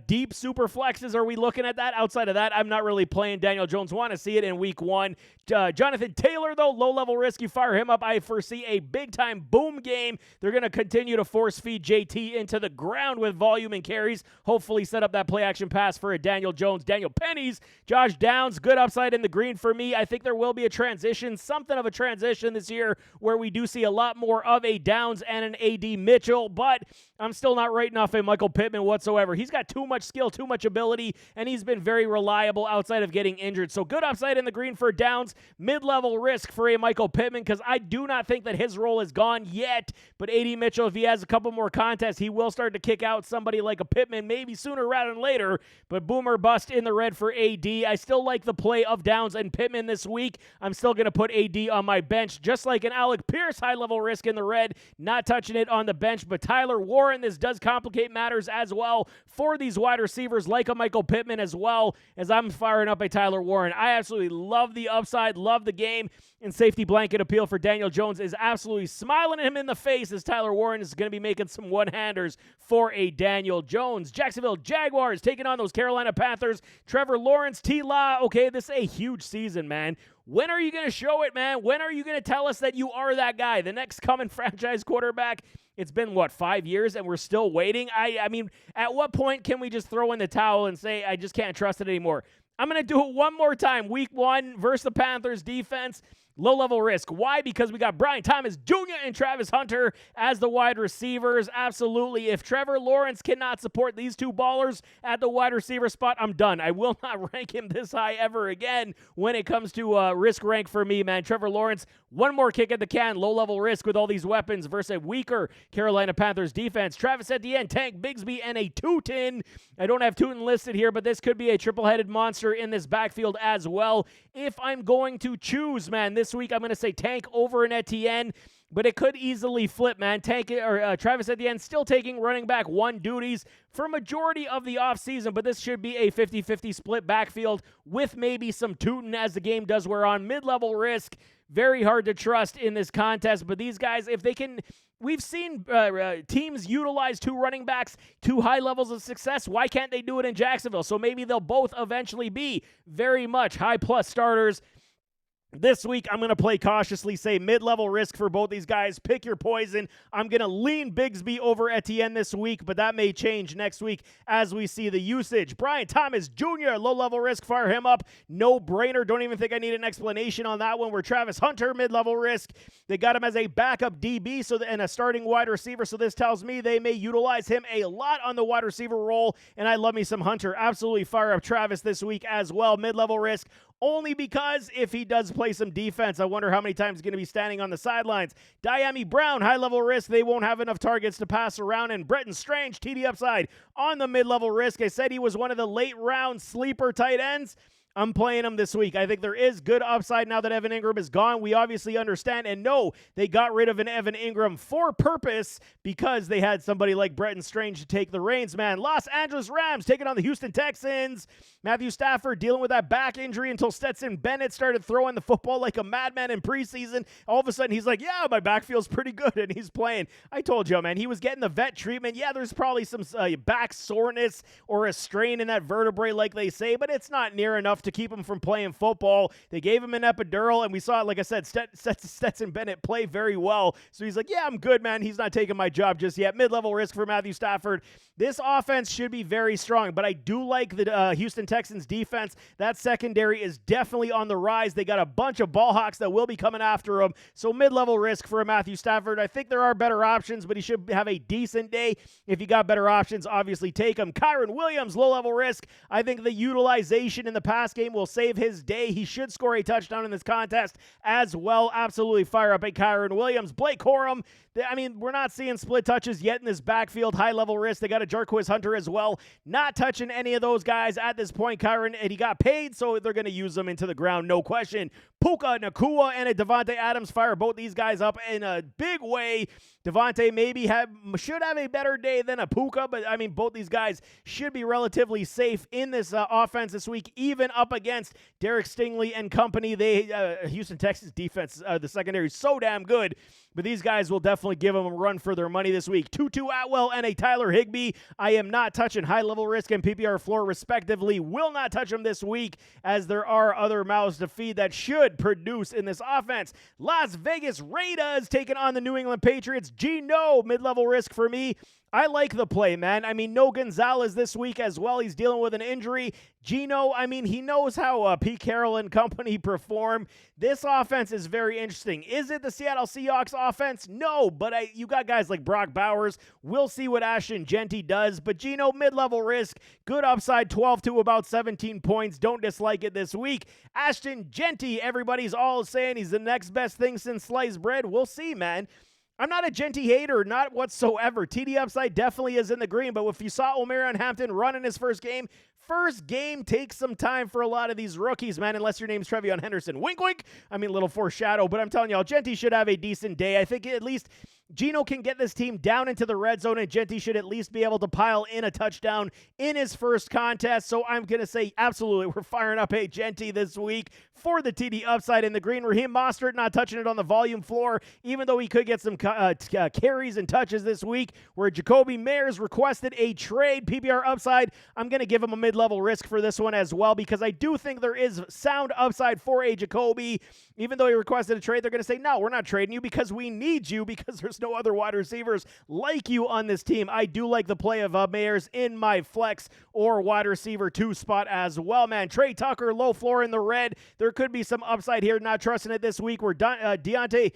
deep super flexes are we looking at that. Outside of that, I'm not really playing Daniel Jones. Want to see it in week 1. Jonathan Taylor, though, low-level risk. You fire him up. I foresee a big-time boom game. They're going to continue to force-feed JT into the ground with volume and carries. Hopefully set up that play-action pass for a Daniel Jones. Daniel Pennies, Josh Downs, good upside in the green for me. I think there will be a transition, something of a transition this year where we do see a lot more of a Downs and an A.D. Mitchell, but I'm still not writing off a Michael Pittman whatsoever. He's got too much skill, too much ability, and he's been very reliable outside of getting injured. So good upside in the green for Downs. Mid-level risk for a Michael Pittman because I do not think that his role is gone yet. But A.D. Mitchell, if he has a couple more contests, he will start to kick out somebody like a Pittman, maybe sooner rather than later. But boomer bust in the red for A.D. I still like the play of Downs and Pittman this week. I'm still going to put A.D. on my bench, just like an Alec Pierce, high-level risk in the red. Not touching it on the bench, but Tyler Warren, this does complicate matters as well for these wide receivers like a Michael Pittman as well, as I'm firing up a Tyler Warren. I absolutely love the upside, love the game, and safety blanket appeal for Daniel Jones is absolutely smiling him in the face as Tyler Warren is going to be making some one-handers for a Daniel Jones. Jacksonville Jaguars taking on those Carolina Panthers. Trevor Lawrence, T-Law. Okay, this is a huge season, man. When are you going to show it, man? When are you going to tell us that you are that guy, the next coming franchise quarterback? It's been, 5 years, and we're still waiting? I mean, at what point can we just throw in the towel and say, I just can't trust it anymore? I'm going to do it one more time. Week 1 versus the Panthers defense. Low-level risk. Why? Because we got Brian Thomas Jr. and Travis Hunter as the wide receivers. Absolutely. If Trevor Lawrence cannot support these two ballers at the wide receiver spot, I'm done. I will not rank him this high ever again when it comes to risk rank for me, man. Trevor Lawrence, one more kick at the can. Low-level risk with all these weapons versus a weaker Carolina Panthers defense. Travis Etienne, Tank Bigsby, and a Tootin. I don't have Tootin listed here, but this could be a triple-headed monster in this backfield as well. If I'm going to choose, man, this week I'm going to say Tank over an Etienne, but it could easily flip, man. Travis Etienne still taking running back 1 duties for majority of the offseason, but this should be a 50-50 split backfield with maybe some Tootin as the game does wear on. Mid-level risk, very hard to trust in this contest, but these guys, if they can... We've seen teams utilize 2 running backs to high levels of success. Why can't they do it in Jacksonville? So maybe they'll both eventually be very much high-plus starters. This week, I'm going to play cautiously, say mid-level risk for both these guys. Pick your poison. I'm going to lean Bigsby over Etienne this week, but that may change next week as we see the usage. Brian Thomas Jr., low-level risk, fire him up. No-brainer. Don't even think I need an explanation on that one. Where Travis Hunter, mid-level risk. They got him as a backup DB and a starting wide receiver, so this tells me they may utilize him a lot on the wide receiver role, and I love me some Hunter. Absolutely fire up Travis this week as well. Mid-level risk. Only because if he does play some defense, I wonder how many times he's going to be standing on the sidelines. Diami Brown, high-level risk. They won't have enough targets to pass around. And Bretton Strange, TD upside on the mid-level risk. I said he was one of the late-round sleeper tight ends. I'm playing him this week. I think there is good upside now that Evan Ingram is gone. We obviously understand and know they got rid of an Evan Ingram for purpose because they had somebody like Bretton Strange to take the reins, man. Los Angeles Rams taking on the Houston Texans. Matthew Stafford dealing with that back injury until Stetson Bennett started throwing the football like a madman in preseason. All of a sudden, he's like, yeah, my back feels pretty good, and he's playing. I told you, man, he was getting the vet treatment. Yeah, there's probably some back soreness or a strain in that vertebrae like they say, but it's not near enough to keep him from playing football. They gave him an epidural, and we saw, like I said, Stetson Bennett play very well. So he's like, yeah, I'm good, man. He's not taking my job just yet. Mid-level risk for Matthew Stafford. This offense should be very strong, but I do like the Houston Texans defense. That secondary is definitely on the rise. They got a bunch of ball hawks that will be coming after him. So mid-level risk for Matthew Stafford. I think there are better options, but he should have a decent day. If you got better options, obviously take him. Kyron Williams, low-level risk. I think the utilization in the pass game will save his day. He should score a touchdown in this contest as well. Absolutely fire up at Kyron Williams. Blake Corum. I mean, we're not seeing split touches yet in this backfield. High-level risk. They got a Jarquez Hunter as well. Not touching any of those guys at this point, Kyron, and he got paid, so they're going to use them into the ground, no question. Puka Nacua and a Devontae Adams fire both these guys up in a big way. Devontae maybe should have a better day than a Puka, but I mean, both these guys should be relatively safe in this offense this week, even up against Derek Stingley and company. Houston Texans defense, the secondary is so damn good, but these guys will definitely give them a run for their money this week. Tutu Atwell and a Tyler Higbee. I am not touching high-level risk and PPR floor respectively. Will not touch them this week as there are other mouths to feed that should produce in this offense. Las Vegas Raiders taking on the New England Patriots. Geno, mid-level risk for me. I like the play, man. I mean, no Gonzalez this week as well. He's dealing with an injury. Geno, I mean, he knows how Pete Carroll and company perform. This offense is very interesting. Is it the Seattle Seahawks offense? No, but you got guys like Brock Bowers. We'll see what Ashton Genty does. But Geno, mid-level risk, good upside, 12 to about 17 points. Don't dislike it this week. Ashton Genty, everybody's all saying he's the next best thing since sliced bread. We'll see, man. I'm not a Genty hater, not whatsoever. TD upside definitely is in the green, but if you saw Omarion Hampton run in his first game takes some time for a lot of these rookies, man, unless your name's Trevion Henderson. Wink, wink. I mean, a little foreshadow, but I'm telling y'all, Genty should have a decent day. I think at least Geno can get this team down into the red zone, and Genty should at least be able to pile in a touchdown in his first contest. So I'm going to say, absolutely, we're firing up a Genty this week for the TD upside in the green. Raheem Mostert not touching it on the volume floor, even though he could get some carries and touches this week, where Jacoby Meyers requested a trade. PPR upside, I'm going to give him a mid-level risk for this one as well, because I do think there is sound upside for a Jacoby. Even though he requested a trade, they're going to say, no, we're not trading you because we need you, because there's no other wide receivers like you on this team. I do like the play of Meyers in my flex or wide receiver 2 spot as well, man. Trey Tucker, low floor in the red. There could be some upside here. Not trusting it this week. We're Deontay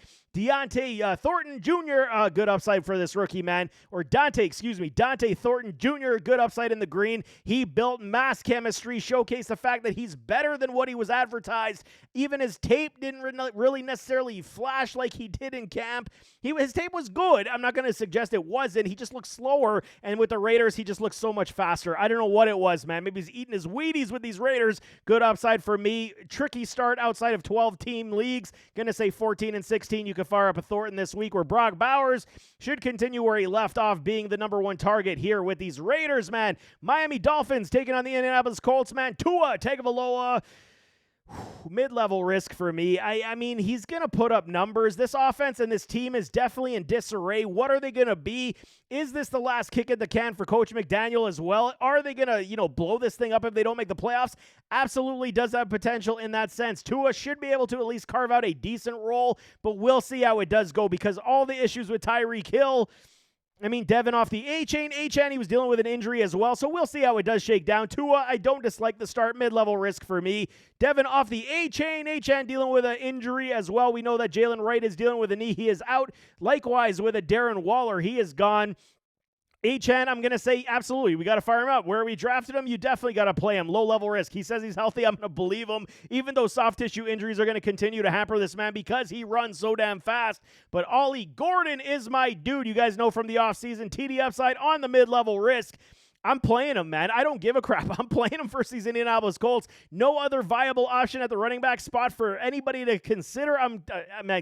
Thornton Jr., good upside for this rookie, man. Or Dante Thornton Jr., good upside in the green. He built mass chemistry, showcased the fact that he's better than what he was advertised. Even his tape didn't really necessarily flash like he did in camp. His tape was good. I'm not going to suggest it wasn't. He just looked slower, and with the Raiders, he just looked so much faster. I don't know what it was, man. Maybe he's eating his Wheaties with these Raiders. Good upside for me. Tricky start outside of 12-team leagues. Going to say 14 and 16. You can fire up a Thornton this week, where Brock Bowers should continue where he left off, being the number 1 target here with these Raiders, man. Miami Dolphins taking on the Indianapolis Colts, man. Tua Tagovailoa, mid-level risk for me. I mean, he's going to put up numbers. This offense and this team is definitely in disarray. What are they going to be? Is this the last kick at the can for Coach McDaniel as well? Are they going to, blow this thing up if they don't make the playoffs? Absolutely does have potential in that sense. Tua should be able to at least carve out a decent role, but we'll see how it does go, because all the issues with Tyreek Hill, I mean, Devin off the A-chain. A-chain, he was dealing with an injury as well, so we'll see how it does shake down. Tua, I don't dislike the start. Mid-level risk for me. Devin off the A-chain. A-chain dealing with an injury as well. We know that Jalen Wright is dealing with a knee. He is out. Likewise with a Darren Waller. He is gone. Achan, I'm going to say absolutely. We got to fire him up. Where we drafted him, you definitely got to play him. Low-level risk. He says he's healthy. I'm going to believe him, even though soft tissue injuries are going to continue to hamper this man because he runs so damn fast. But Ollie Gordon is my dude. You guys know from the offseason, TD upside on the mid-level risk. I'm playing him, man. I don't give a crap. I'm playing him versus these Indianapolis Colts. No other viable option at the running back spot for anybody to consider.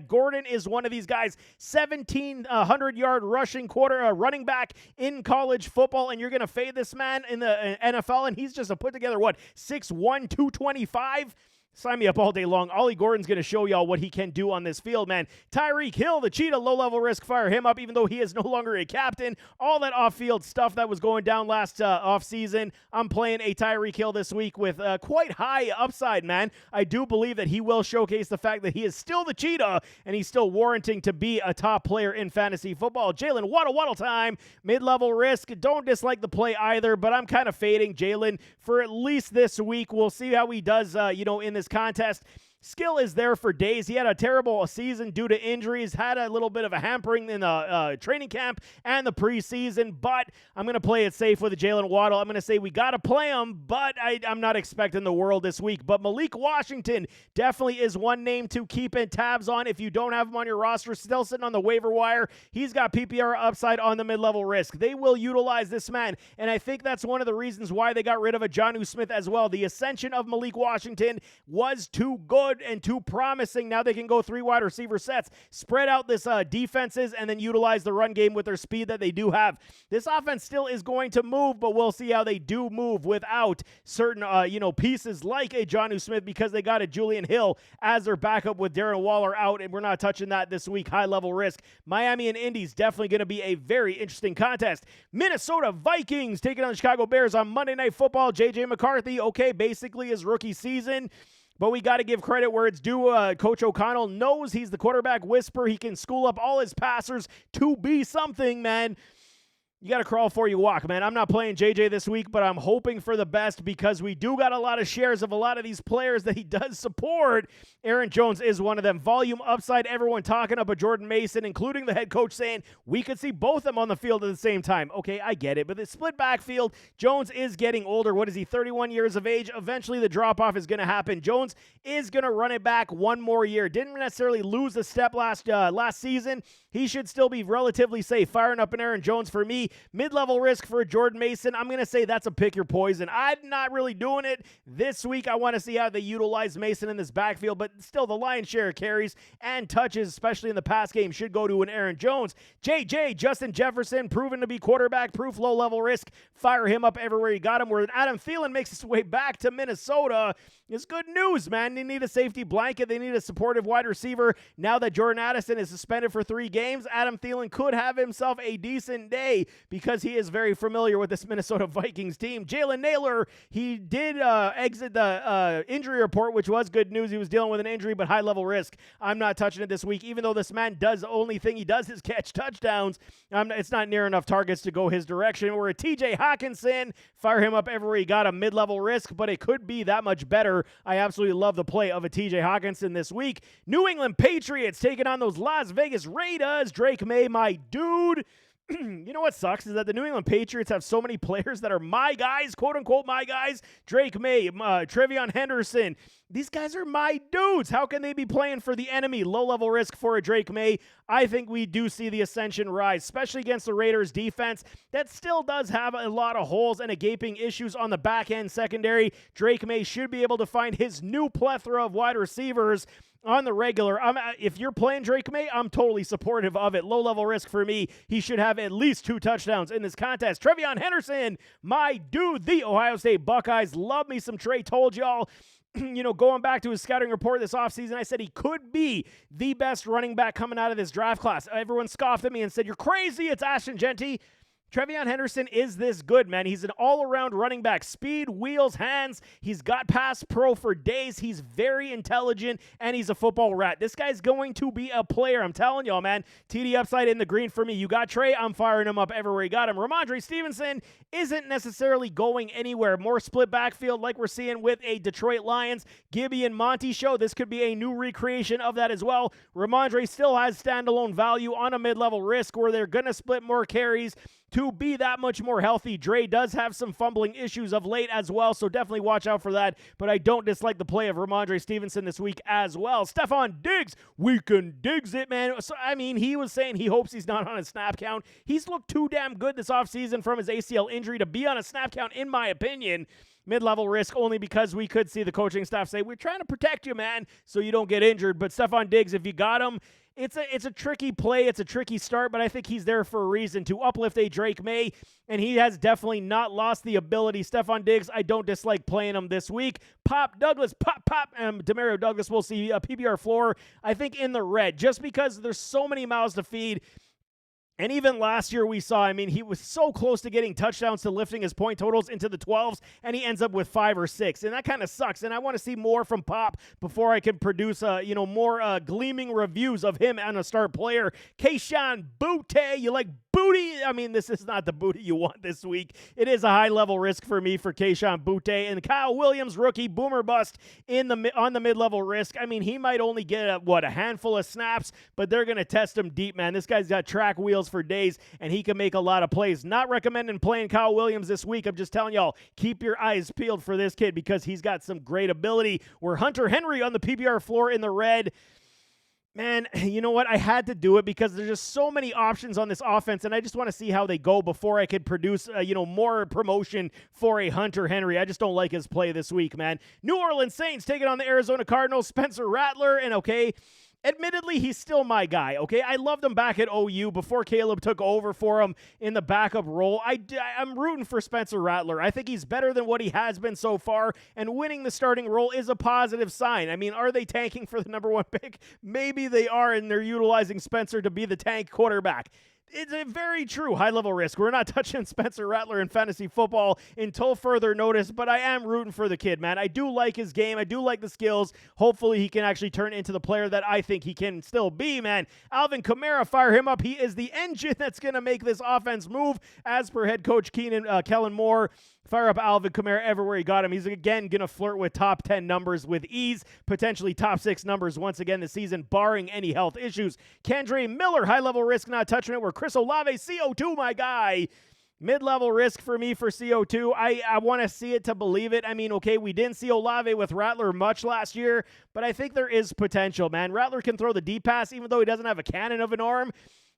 Gordon is one of these guys, 1,700-yard rushing running back in college football, and you're going to fade this man in the NFL, and he's just a put-together, 6'1", 225? Sign me up all day long. Ollie Gordon's going to show y'all what he can do on this field, man. Tyreek Hill, the cheetah, low-level risk. Fire him up, even though he is no longer a captain. All that off-field stuff that was going down last offseason. I'm playing a Tyreek Hill this week with quite high upside, man. I do believe that he will showcase the fact that he is still the cheetah, and he's still warranting to be a top player in fantasy football. Jalen Waddle time. Mid-level risk. Don't dislike the play either, but I'm kind of fading Jalen for at least this week. We'll see how he does, in this contest. Skill is there for days. He had a terrible season due to injuries, had a little bit of a hampering in the training camp and the preseason, but I'm going to play it safe with Jalen Waddle. I'm going to say we got to play him, but I'm not expecting the world this week. But Malik Washington definitely is one name to keep in tabs on. If you don't have him on your roster, still sitting on the waiver wire, he's got PPR upside on the mid-level risk. They will utilize this man, and I think that's one of the reasons why they got rid of a Jonnu Smith as well. The ascension of Malik Washington was too good and too promising. Now they can go 3 wide receiver sets, spread out this defenses, and then utilize the run game with their speed that they do have. This offense still is going to move, but we'll see how they do move without certain pieces like a Jonnu Smith, because they got a Julian Hill as their backup with Darren Waller out, and we're not touching that this week. High level risk. Miami and Indy's definitely going to be a very interesting contest. Minnesota Vikings taking on the Chicago Bears on Monday Night Football. JJ McCarthy, basically his rookie season. But we got to give credit where it's due. Coach O'Connell knows he's the quarterback whisperer. He can school up all his passers to be something, man. You got to crawl before you walk, man. I'm not playing JJ this week, but I'm hoping for the best because we do got a lot of shares of a lot of these players that he does support. Aaron Jones is one of them. Volume upside, everyone talking about Jordan Mason, including the head coach saying we could see both of them on the field at the same time. Okay, I get it, but the split backfield, Jones is getting older. What is he, 31 years of age? Eventually the drop-off is going to happen. Jones is going to run it back one more year. Didn't necessarily lose a step last season. He should still be relatively safe. Firing up an Aaron Jones for me. Mid-level risk for Jordan Mason. I'm going to say that's a pick your poison. I'm not really doing it this week. I want to see how they utilize Mason in this backfield, but still the lion's share of carries and touches, especially in the pass game, should go to an Aaron Jones. JJ, Justin Jefferson, proven to be quarterback-proof, low-level risk. Fire him up everywhere you got him. Where Adam Thielen makes his way back to Minnesota, it's good news, man. They need a safety blanket. They need a supportive wide receiver. Now that Jordan Addison is suspended for 3 games, Adam Thielen could have himself a decent day because he is very familiar with this Minnesota Vikings team. Jalen Naylor, he did exit the injury report, which was good news. He was dealing with an injury, but high-level risk. I'm not touching it this week, even though this man does the only thing he does is catch touchdowns. It's not near enough targets to go his direction. We're a TJ Hawkinson. Fire him up everywhere he got a mid-level risk, but it could be that much better. I absolutely love the play of a TJ Hawkinson this week. New England Patriots taking on those Las Vegas Raiders. Drake May, my dude. You know what sucks is that the New England Patriots have so many players that are my guys, quote-unquote my guys. Drake May, Trevion Henderson. These guys are my dudes. How can they be playing for the enemy? Low-level risk for a Drake May. I think we do see the ascension rise, especially against the Raiders defense that still does have a lot of holes and a gaping issues on the back-end secondary. Drake May should be able to find his new plethora of wide receivers on the regular. If you're playing Drake May, I'm totally supportive of it. Low-level risk for me. He should have at least 2 touchdowns in this contest. Trevion Henderson, my dude, the Ohio State Buckeyes. Love me some Trey. Told y'all. Going back to his scouting report this offseason, I said he could be the best running back coming out of this draft class. Everyone scoffed at me and said, you're crazy. It's Ashton Genty. Trevion Henderson is this good, man. He's an all-around running back. Speed, wheels, hands. He's got pass pro for days. He's very intelligent, and he's a football rat. This guy's going to be a player. I'm telling y'all, man. TD upside in the green for me. You got Trey. I'm firing him up everywhere you got him. Ramondre Stevenson isn't necessarily going anywhere. More split backfield like we're seeing with a Detroit Lions, Gibby and Monty show. This could be a new recreation of that as well. Ramondre still has standalone value on a mid-level risk where they're going to split more carries. to be that much more healthy. Dre does have some fumbling issues of late as well, so definitely watch out for that. But I don't dislike the play of Ramondre Stevenson this week as well. Stephon Diggs, weekend Diggs it, man. So, I mean, he was saying he hopes he's not on a snap count. He's looked too damn good this offseason from his ACL injury to be on a snap count, in my opinion. Mid-level risk only because we could see the coaching staff say, we're trying to protect you, man, so you don't get injured. But Stephon Diggs, if you got him, it's a tricky play. It's a tricky start, but I think he's there for a reason to uplift a Drake May, and he has definitely not lost the ability. Stephon Diggs, I don't dislike playing him this week. Pop Douglas, pop. Demario Douglas will see a PPR floor, I think, in the red, just because there's so many mouths to feed. And even last year we saw, I mean, he was so close to getting touchdowns to lifting his point totals into the 12s, and he ends up with 5 or 6. And that kind of sucks. And I want to see more from Pop before I can produce, more gleaming reviews of him on a start player. Kayshon Boutte, you like booty? I mean, this is not the booty you want this week. It is a high-level risk for me for Kayshon Boutte. And Kyle Williams, rookie, boomer bust on the mid-level risk. I mean, he might only get, a handful of snaps, but they're going to test him deep, man. This guy's got track wheels for days, and he can make a lot of plays. Not recommending playing Kyle Williams this week. I'm just telling y'all, keep your eyes peeled for this kid because he's got some great ability. We're Hunter Henry on the PPR floor in the red. Man, you know what? I had to do it because there's just so many options on this offense, and I just want to see how they go before I could produce, more promotion for a Hunter Henry. I just don't like his play this week, man. New Orleans Saints taking on the Arizona Cardinals. Spencer Rattler, and admittedly, he's still my guy, okay? I loved him back at OU before Caleb took over for him in the backup role. I'm rooting for Spencer Rattler. I think he's better than what he has been so far, and winning the starting role is a positive sign. I mean, are they tanking for the number 1 pick? Maybe they are, and they're utilizing Spencer to be the tank quarterback. It's a very true high-level risk. We're not touching Spencer Rattler in fantasy football until further notice, but I am rooting for the kid, man. I do like his game. I do like the skills. Hopefully he can actually turn into the player that I think he can still be, man. Alvin Kamara, fire him up. He is the engine that's going to make this offense move, as per head coach Kellen Moore. Fire up Alvin Kamara everywhere he got him. He's, again, going to flirt with top 10 numbers with ease, potentially top 6 numbers once again this season, barring any health issues. Kendre Miller, high-level risk, not touching it. We're Chris Olave, CO2, my guy. Mid-level risk for me for CO2. I want to see it to believe it. I mean, we didn't see Olave with Rattler much last year, but I think there is potential, man. Rattler can throw the deep pass, even though he doesn't have a cannon of an arm.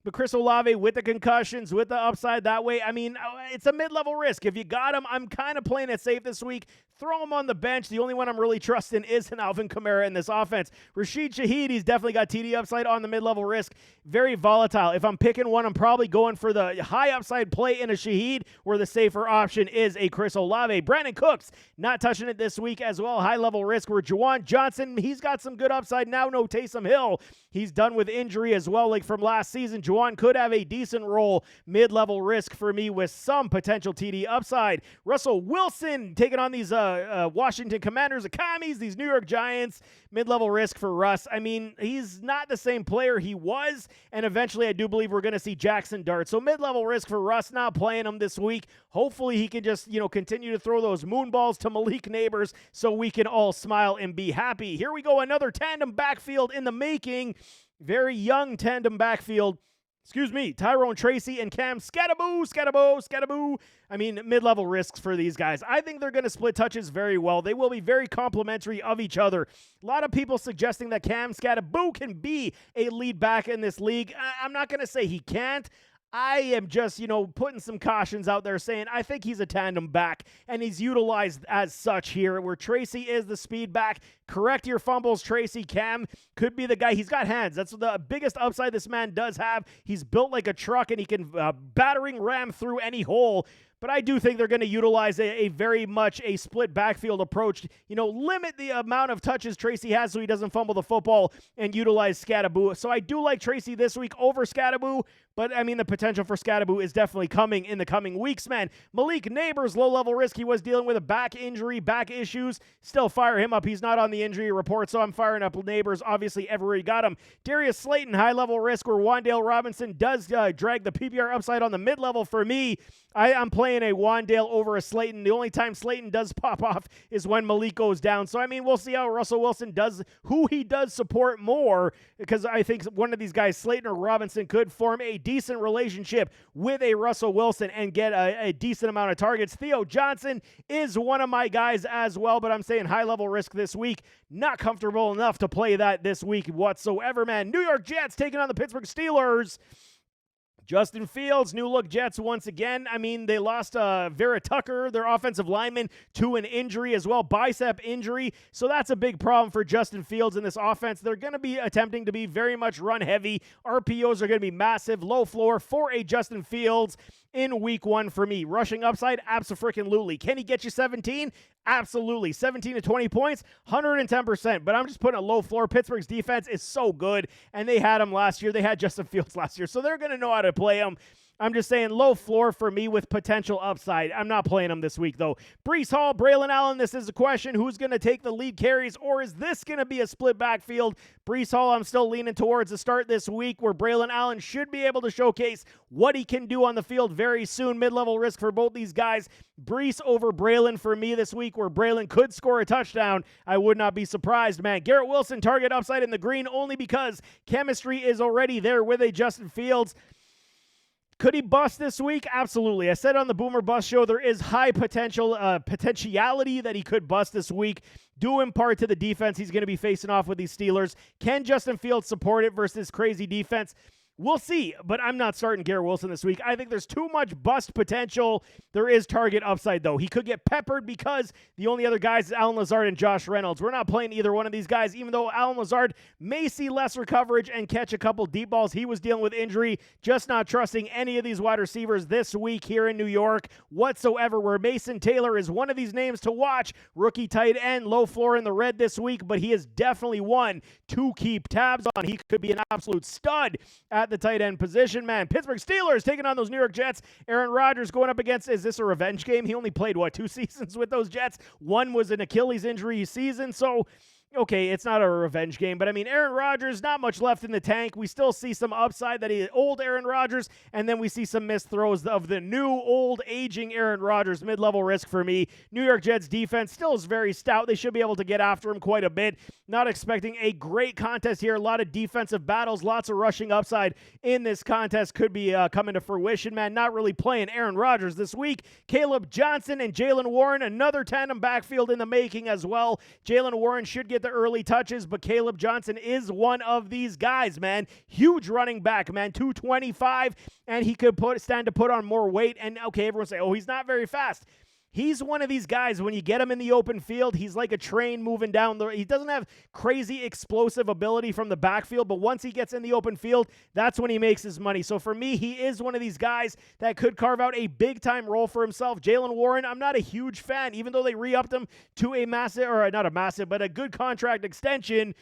But Chris Olave with the concussions, with the upside that way, I mean, it's a mid-level risk. If you got him, I'm kind of playing it safe this week. Throw him on the bench. The only one I'm really trusting is an Alvin Kamara in this offense. Rashid Shaheed, he's definitely got TD upside on the mid-level risk. Very volatile. If I'm picking one, I'm probably going for the high upside play in a Shaheed, where the safer option is a Chris Olave. Brandon Cooks, not touching it this week as well. High-level risk where Juwan Johnson, he's got some good upside now. No Taysom Hill. He's done with injury as well, like from last season. Juwan could have a decent role. Mid-level risk for me with some potential TD upside. Russell Wilson taking on these Washington Commanders, the Commies, these New York Giants. Mid-level risk for Russ. I mean, he's not the same player he was, and eventually I do believe we're going to see Jackson Dart. So mid-level risk for Russ, not playing him this week. Hopefully he can just, continue to throw those moon balls to Malik Neighbors so we can all smile and be happy. Here we go, another tandem backfield in the making. Very young tandem backfield. Tyrone Tracy and Cam Scattaboo. I mean, mid-level risks for these guys. I think they're going to split touches very well. They will be very complimentary of each other. A lot of people suggesting that Cam Scattaboo can be a lead back in this league. I'm not going to say he can't. I am just, putting some cautions out there saying I think he's a tandem back, and he's utilized as such here, where Tracy is the speed back. Correct your fumbles, Tracy. Cam could be the guy. He's got hands. That's the biggest upside this man does have. He's built like a truck, and he can battering ram through any hole. But I do think they're going to utilize a very much a split backfield approach. Limit the amount of touches Tracy has so he doesn't fumble the football, and utilize Scattaboo. So I do like Tracy this week over Scattaboo, but I mean, the potential for Scattaboo is definitely coming in the coming weeks, man. Malik Neighbors, low-level risk. He was dealing with a back injury, back issues. Still fire him up. He's not on the injury report, so I'm firing up Neighbors, obviously, everywhere he got him. Darius Slayton, high-level risk, where Wan'Dale Robinson does drag the PPR upside on the mid-level for me. I'm playing a Wandale over a Slayton. The only time Slayton does pop off is when Malik goes down. So, I mean, we'll see how Russell Wilson does, who he does support more, because I think one of these guys, Slayton or Robinson, could form a decent relationship with a Russell Wilson and get a decent amount of targets. Theo Johnson is one of my guys as well, but I'm saying high-level risk this week. Not comfortable enough to play that this week whatsoever, man. New York Jets taking on the Pittsburgh Steelers. Justin Fields, new look Jets once again. I mean, they lost Vera Tucker, their offensive lineman, to an injury as well, bicep injury. So that's a big problem for Justin Fields in this offense. They're going to be attempting to be very much run heavy. RPOs are going to be massive, low floor for a Justin Fields in week 1 for me. Rushing upside, abso-freaking-lutely. Can he get you 17? Absolutely. 17 to 20 points, 110%. But I'm just putting a low floor. Pittsburgh's defense is so good, and they had him last year. They had Justin Fields last year, so they're going to know how to play him. I'm just saying low floor for me with potential upside. I'm not playing him this week, though. Breece Hall, Braylon Allen, this is a question. Who's going to take the lead carries, or is this going to be a split backfield? Breece Hall, I'm still leaning towards the start this week, where Braylon Allen should be able to showcase what he can do on the field very soon. Mid-level risk for both these guys. Breece over Braylon for me this week, where Braylon could score a touchdown. I would not be surprised, man. Garrett Wilson, target upside in the green, only because chemistry is already there with a Justin Fields. Could he bust this week? Absolutely. I said on the Boomer Bust show there is high potentiality that he could bust this week, due in part to the defense he's going to be facing off with these Steelers. Can Justin Fields support it versus crazy defense? We'll see, but I'm not starting Garrett Wilson this week. I think there's too much bust potential. There is target upside, though. He could get peppered because the only other guys is Allen Lazard and Josh Reynolds. We're not playing either one of these guys, even though Allen Lazard may see lesser coverage and catch a couple deep balls. He was dealing with injury, just not trusting any of these wide receivers this week here in New York whatsoever, where Mason Taylor is one of these names to watch. Rookie tight end, low floor in the red this week, but he is definitely one to keep tabs on. He could be an absolute stud at the tight end position, man. Pittsburgh Steelers taking on those New York Jets. Aaron Rodgers going up against, is this a revenge game? He only played, 2 seasons with those Jets? One was an Achilles injury season, so okay, it's not a revenge game, but I mean, Aaron Rodgers, not much left in the tank. We still see some upside that he old Aaron Rodgers, and then we see some missed throws of the new, old, aging Aaron Rodgers. Mid-level risk for me. New York Jets defense still is very stout. They should be able to get after him quite a bit. Not expecting a great contest here. A lot of defensive battles, lots of rushing upside in this contest could be coming to fruition, man. Not really playing Aaron Rodgers this week. Caleb Johnson and Jalen Warren, another tandem backfield in the making as well. Jalen Warren should get the early touches, but Caleb Johnson is one of these guys, man. Huge running back, man. 225, and he could stand to put on more weight. And okay, everyone say, oh, he's not very fast. He's one of these guys, when you get him in the open field, he's like a train moving down. He doesn't have crazy explosive ability from the backfield, but once he gets in the open field, that's when he makes his money. So for me, he is one of these guys that could carve out a big-time role for himself. Jalen Warren, I'm not a huge fan, even though they re-upped him to a massive, or not a massive, but a good contract extension.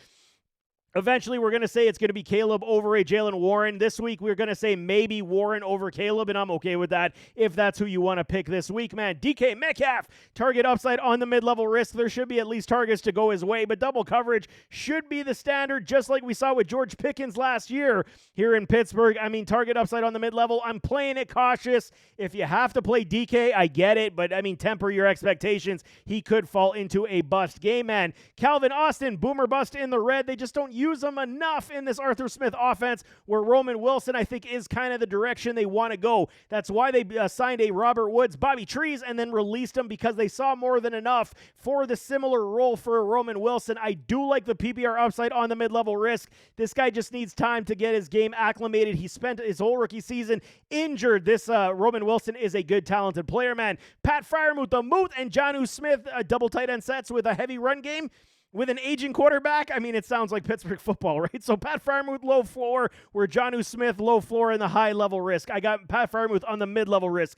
Eventually, we're going to say it's going to be Caleb over a Jalen Warren. This week, we're going to say maybe Warren over Caleb, and I'm okay with that if that's who you want to pick this week, man. DK Metcalf, target upside on the mid-level risk. There should be at least targets to go his way, but double coverage should be the standard, just like we saw with George Pickens last year here in Pittsburgh. I mean, target upside on the mid-level. I'm playing it cautious. If you have to play DK, I get it, but I mean, temper your expectations. He could fall into a bust game, man. Calvin Austin, boomer bust in the red. They just don't use them enough in this Arthur Smith offense, where Roman Wilson, I think, is kind of the direction they want to go. That's why they signed a Robert Woods, Bobby Trees, and then released him, because they saw more than enough for the similar role for Roman Wilson. I do like the PPR upside on the mid-level risk. This guy just needs time to get his game acclimated. He spent his whole rookie season injured. This Roman Wilson is a good, talented player, man. Pat Freiermuth, the Moot, and Jonnu Smith, double tight end sets with a heavy run game. With an aging quarterback, I mean, it sounds like Pittsburgh football, right? So Pat Freiermuth, low floor, where Jonnu Smith, low floor in the high-level risk. I got Pat Freiermuth on the mid-level risk.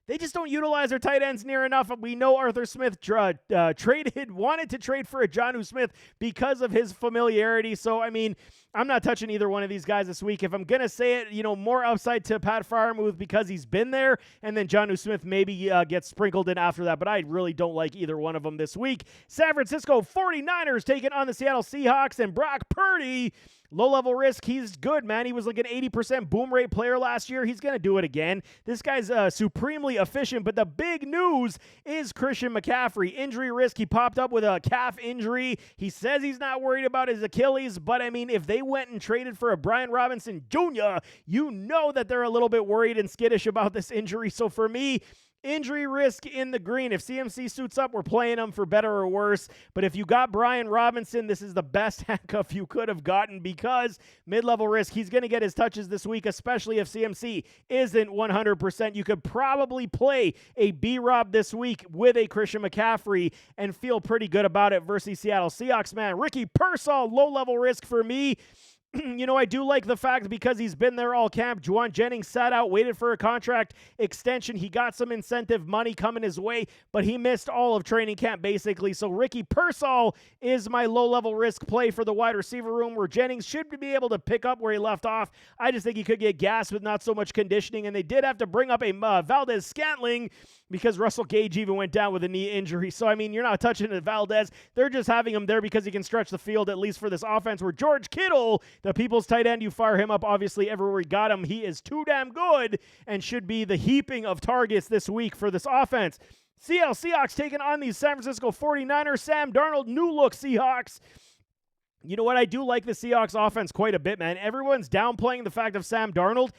They just don't utilize their tight ends near enough. We know Arthur Smith wanted to trade for a Jonnu Smith because of his familiarity. So, I mean, I'm not touching either one of these guys this week. If I'm going to say it, more upside to Pat Freiermuth because he's been there, and then Jonnu Smith maybe gets sprinkled in after that, but I really don't like either one of them this week. San Francisco 49ers taking on the Seattle Seahawks, and Brock Purdy Low-level risk, he's good, man. He was like an 80% boom rate player last year. He's going to do it again. This guy's supremely efficient, but the big news is Christian McCaffrey. Injury risk, he popped up with a calf injury. He says he's not worried about his Achilles, but I mean, if they went and traded for a Brian Robinson Jr., you know that they're a little bit worried and skittish about this injury. So for me, injury risk in the green. If CMC suits up, we're playing him for better or worse. But if you got Brian Robinson, this is the best handcuff you could have gotten because mid-level risk, he's going to get his touches this week, especially if CMC isn't 100%. You could probably play a B-Rob this week with a Christian McCaffrey and feel pretty good about it versus Seattle Seahawks, man. Ricky Pearsall, low-level risk for me. You know, I do like the fact because he's been there all camp. Juwan Jennings sat out, waited for a contract extension. He got some incentive money coming his way, but he missed all of training camp basically. So Ricky Pearsall is my low-level risk play for the wide receiver room where Jennings should be able to pick up where he left off. I just think he could get gassed with not so much conditioning, and they did have to bring up a Valdez Scantling because Russell Gage even went down with a knee injury. So, I mean, you're not touching Valdez. They're just having him there because he can stretch the field, at least for this offense, where George Kittle, the people's tight end, you fire him up obviously everywhere you got him. He is too damn good and should be the heaping of targets this week for this offense. Seattle Seahawks taking on these San Francisco 49ers. Sam Darnold, new look Seahawks. You know what? I do like the Seahawks offense quite a bit, man. Everyone's downplaying the fact of Sam Darnold.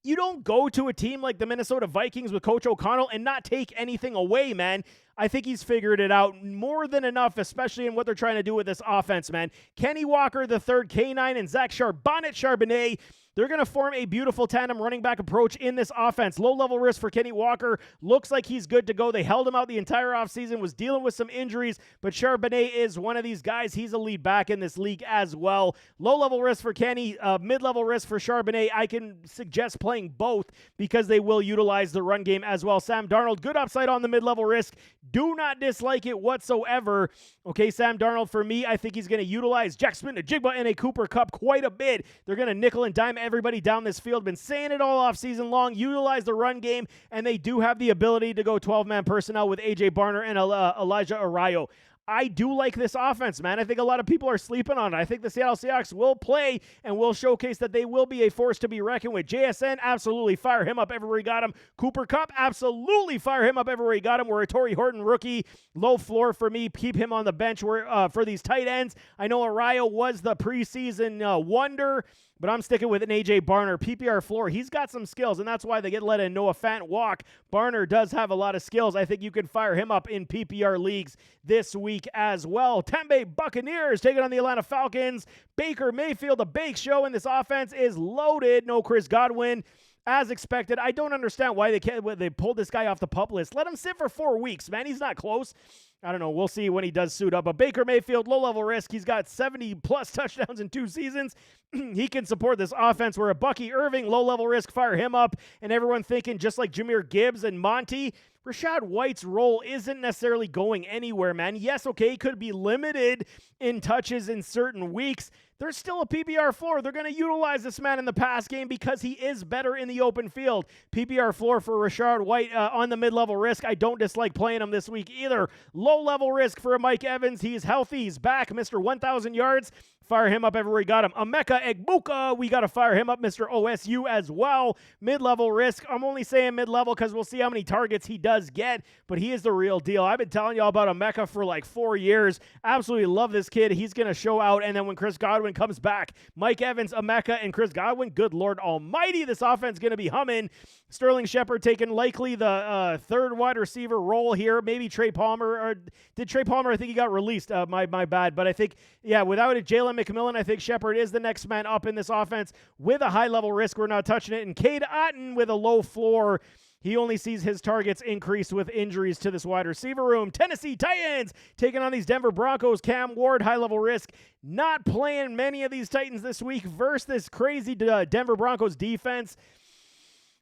You don't go to a team like the Minnesota Vikings with Coach O'Connell and not take anything away, man. I think he's figured it out more than enough, especially in what they're trying to do with this offense, man. Kenny Walker, the third, K9, and Zach Charbonnet, they're going to form a beautiful tandem running back approach in this offense. Low-level risk for Kenny Walker. Looks like he's good to go. They held him out the entire offseason, was dealing with some injuries, but Charbonnet is one of these guys. He's a lead back in this league as well. Low-level risk for Kenny, mid-level risk for Charbonnet. I can suggest playing both because they will utilize the run game as well. Sam Darnold, good upside on the mid-level risk. Do not dislike it whatsoever. Okay, Sam Darnold, for me, I think he's going to utilize Jack Smith-Njigba and a Cooper Kupp quite a bit. They're going to nickel and dime everybody down this field. Been saying it all off season long. Utilize the run game, and they do have the ability to go 12-man personnel with A.J. Barner and Elijah Arroyo. I do like this offense, man. I think a lot of people are sleeping on it. I think the Seattle Seahawks will play and will showcase that they will be a force to be reckoned with. JSN, absolutely fire him up everywhere he got him. Cooper Kupp, absolutely fire him up everywhere he got him. We're a Torrey Horton rookie. Low floor for me. Keep him on the bench for these tight ends. I know Arroyo was the preseason wonder, but I'm sticking with an A.J. Barner. PPR floor, he's got some skills, and that's why they get let in Noah Fant walk. Barner does have a lot of skills. I think you can fire him up in PPR leagues this week as well. Tampa Bay Buccaneers taking on the Atlanta Falcons. Baker Mayfield, the Bake Show, and this offense is loaded. No Chris Godwin. As expected, I don't understand why they pulled this guy off the PUP list. Let him sit for 4 weeks, man. He's not close. I don't know. We'll see when he does suit up. But Baker Mayfield, low-level risk. He's got 70-plus touchdowns in 2 seasons. He can support this offense. We're a Bucky Irving, low-level risk. Fire him up. And everyone thinking just like Jahmyr Gibbs and Monty, Rachaad White's role isn't necessarily going anywhere, man. Yes, okay, he could be limited in touches in certain weeks. There's still a PPR floor. They're going to utilize this man in the pass game because he is better in the open field. PPR floor for Rachaad White on the mid-level risk. I don't dislike playing him this week either. Low-level risk for Mike Evans. He's healthy. He's back. Mr. 1,000 yards. Fire him up everywhere he got him. Emeka Egbuka, we got to fire him up. Mr. OSU as well. Mid-level risk. I'm only saying mid-level because we'll see how many targets he does get, but he is the real deal. I've been telling y'all about Emeka for like 4 years. Absolutely love this kid. He's going to show out, and then when Chris Godwin comes back, Mike Evans, Emeka, and Chris Godwin, good Lord almighty, this offense is going to be humming. Sterling Shepard taking likely the third wide receiver role here. Maybe Trey Palmer, or did Trey Palmer, I think he got released. My bad. But I think, yeah, without it, Jalen McMillan, I think Shepard is the next man up in this offense with a high-level risk. We're not touching it. And Cade Otton with a low floor. He only sees his targets increase with injuries to this wide receiver room. Tennessee Titans taking on these Denver Broncos. Cam Ward, high-level risk. Not playing many of these Titans this week versus this crazy Denver Broncos defense.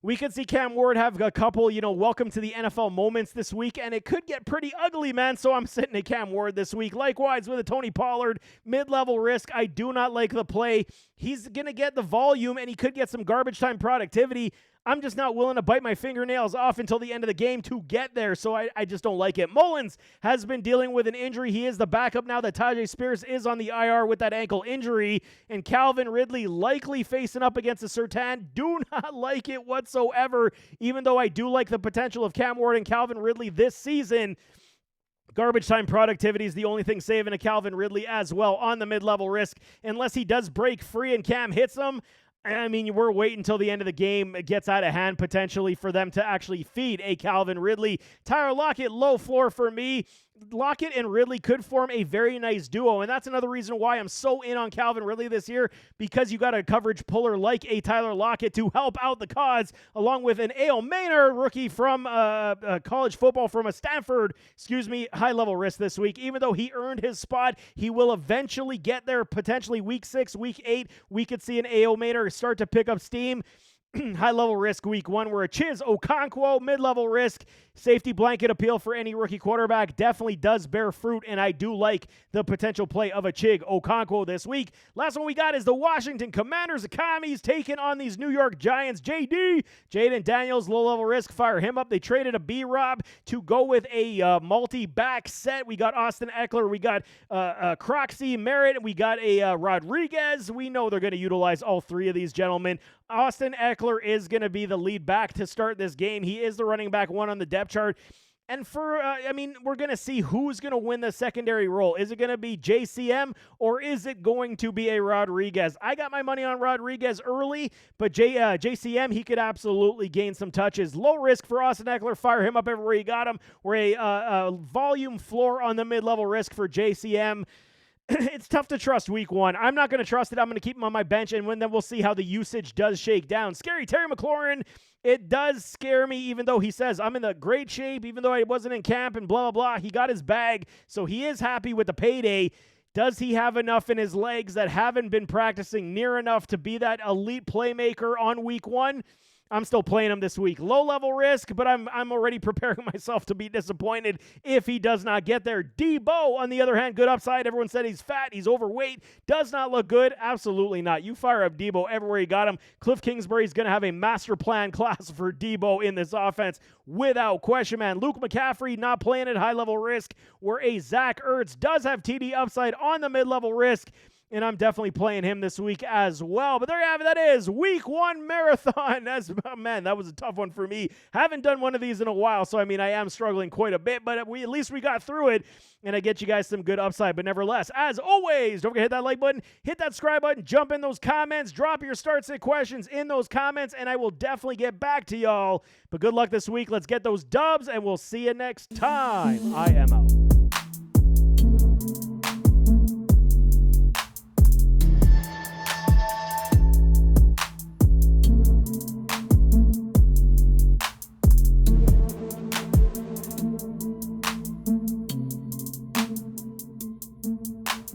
We could see Cam Ward have a couple, welcome to the NFL moments this week, and it could get pretty ugly, man, so I'm sitting at Cam Ward this week. Likewise with a Tony Pollard, mid-level risk. I do not like the play. He's going to get the volume, and he could get some garbage time productivity. I'm just not willing to bite my fingernails off until the end of the game to get there, so I just don't like it. Mullins has been dealing with an injury. He is the backup now that Tajay Spears is on the IR with that ankle injury, and Calvin Ridley likely facing up against a Surtain. Do not like it whatsoever, even though I do like the potential of Cam Ward and Calvin Ridley this season. Garbage time productivity is the only thing saving a Calvin Ridley as well on the mid-level risk, unless he does break free and Cam hits him. I mean, we're waiting until the end of the game gets out of hand, potentially, for them to actually feed a Calvin Ridley. Tyler Lockett, low floor for me. Lockett and Ridley could form a very nice duo, and that's another reason why I'm so in on Calvin Ridley this year, because you got a coverage puller like a Tyler Lockett to help out the cause, along with an A.O. Maynard, rookie from college football from a Stanford, high-level risk this week. Even though he earned his spot, he will eventually get there, potentially week 6, week 8. We could see an A.O. Maynard start to pick up steam. High-level risk week 1. We're a Chiz Okonkwo, mid-level risk. Safety blanket appeal for any rookie quarterback definitely does bear fruit, and I do like the potential play of a Chig Okonkwo this week. Last one we got is the Washington Commanders. The Commies taking on these New York Giants. Jaden Daniels, low-level risk. Fire him up. They traded a B-Rob to go with a multi-back set. We got Austin Eckler. We got Croxy Merritt. We got a Rodriguez. We know they're going to utilize all three of these gentlemen. Austin Eckler is going to be the lead back to start this game. He is the running back 1 on the depth chart. And we're going to see who's going to win the secondary role. Is it going to be JCM or is it going to be a Rodriguez? I got my money on Rodriguez early, but JCM, he could absolutely gain some touches. Low risk for Austin Eckler. Fire him up everywhere you got him. We're a volume floor on the mid-level risk for JCM. It's tough to trust week 1. I'm not going to trust it. I'm going to keep him on my bench, and then we'll see how the usage does shake down. Scary Terry McLaurin, it does scare me, even though he says, I'm in the great shape, even though I wasn't in camp and blah, blah, blah. He got his bag, so he is happy with the payday. Does he have enough in his legs that haven't been practicing near enough to be that elite playmaker on week 1? I'm still playing him this week. Low-level risk, but I'm already preparing myself to be disappointed if he does not get there. Debo, on the other hand, good upside. Everyone said he's fat, he's overweight, does not look good. Absolutely not. You fire up Debo everywhere you got him. Cliff Kingsbury's going to have a master plan class for Debo in this offense without question, man. Luke McCaffrey not playing at high-level risk, where a Zach Ertz does have TD upside on the mid-level risk. And I'm definitely playing him this week as well. But there you have it. That is week 1 marathon. Man, that was a tough one for me. Haven't done one of these in a while, so I am struggling quite a bit. But at least we got through it, and I get you guys some good upside. But nevertheless, as always, don't forget to hit that like button, hit that subscribe button, jump in those comments, drop your start-sit questions in those comments, and I will definitely get back to y'all. But good luck this week. Let's get those dubs, and we'll see you next time. I am out.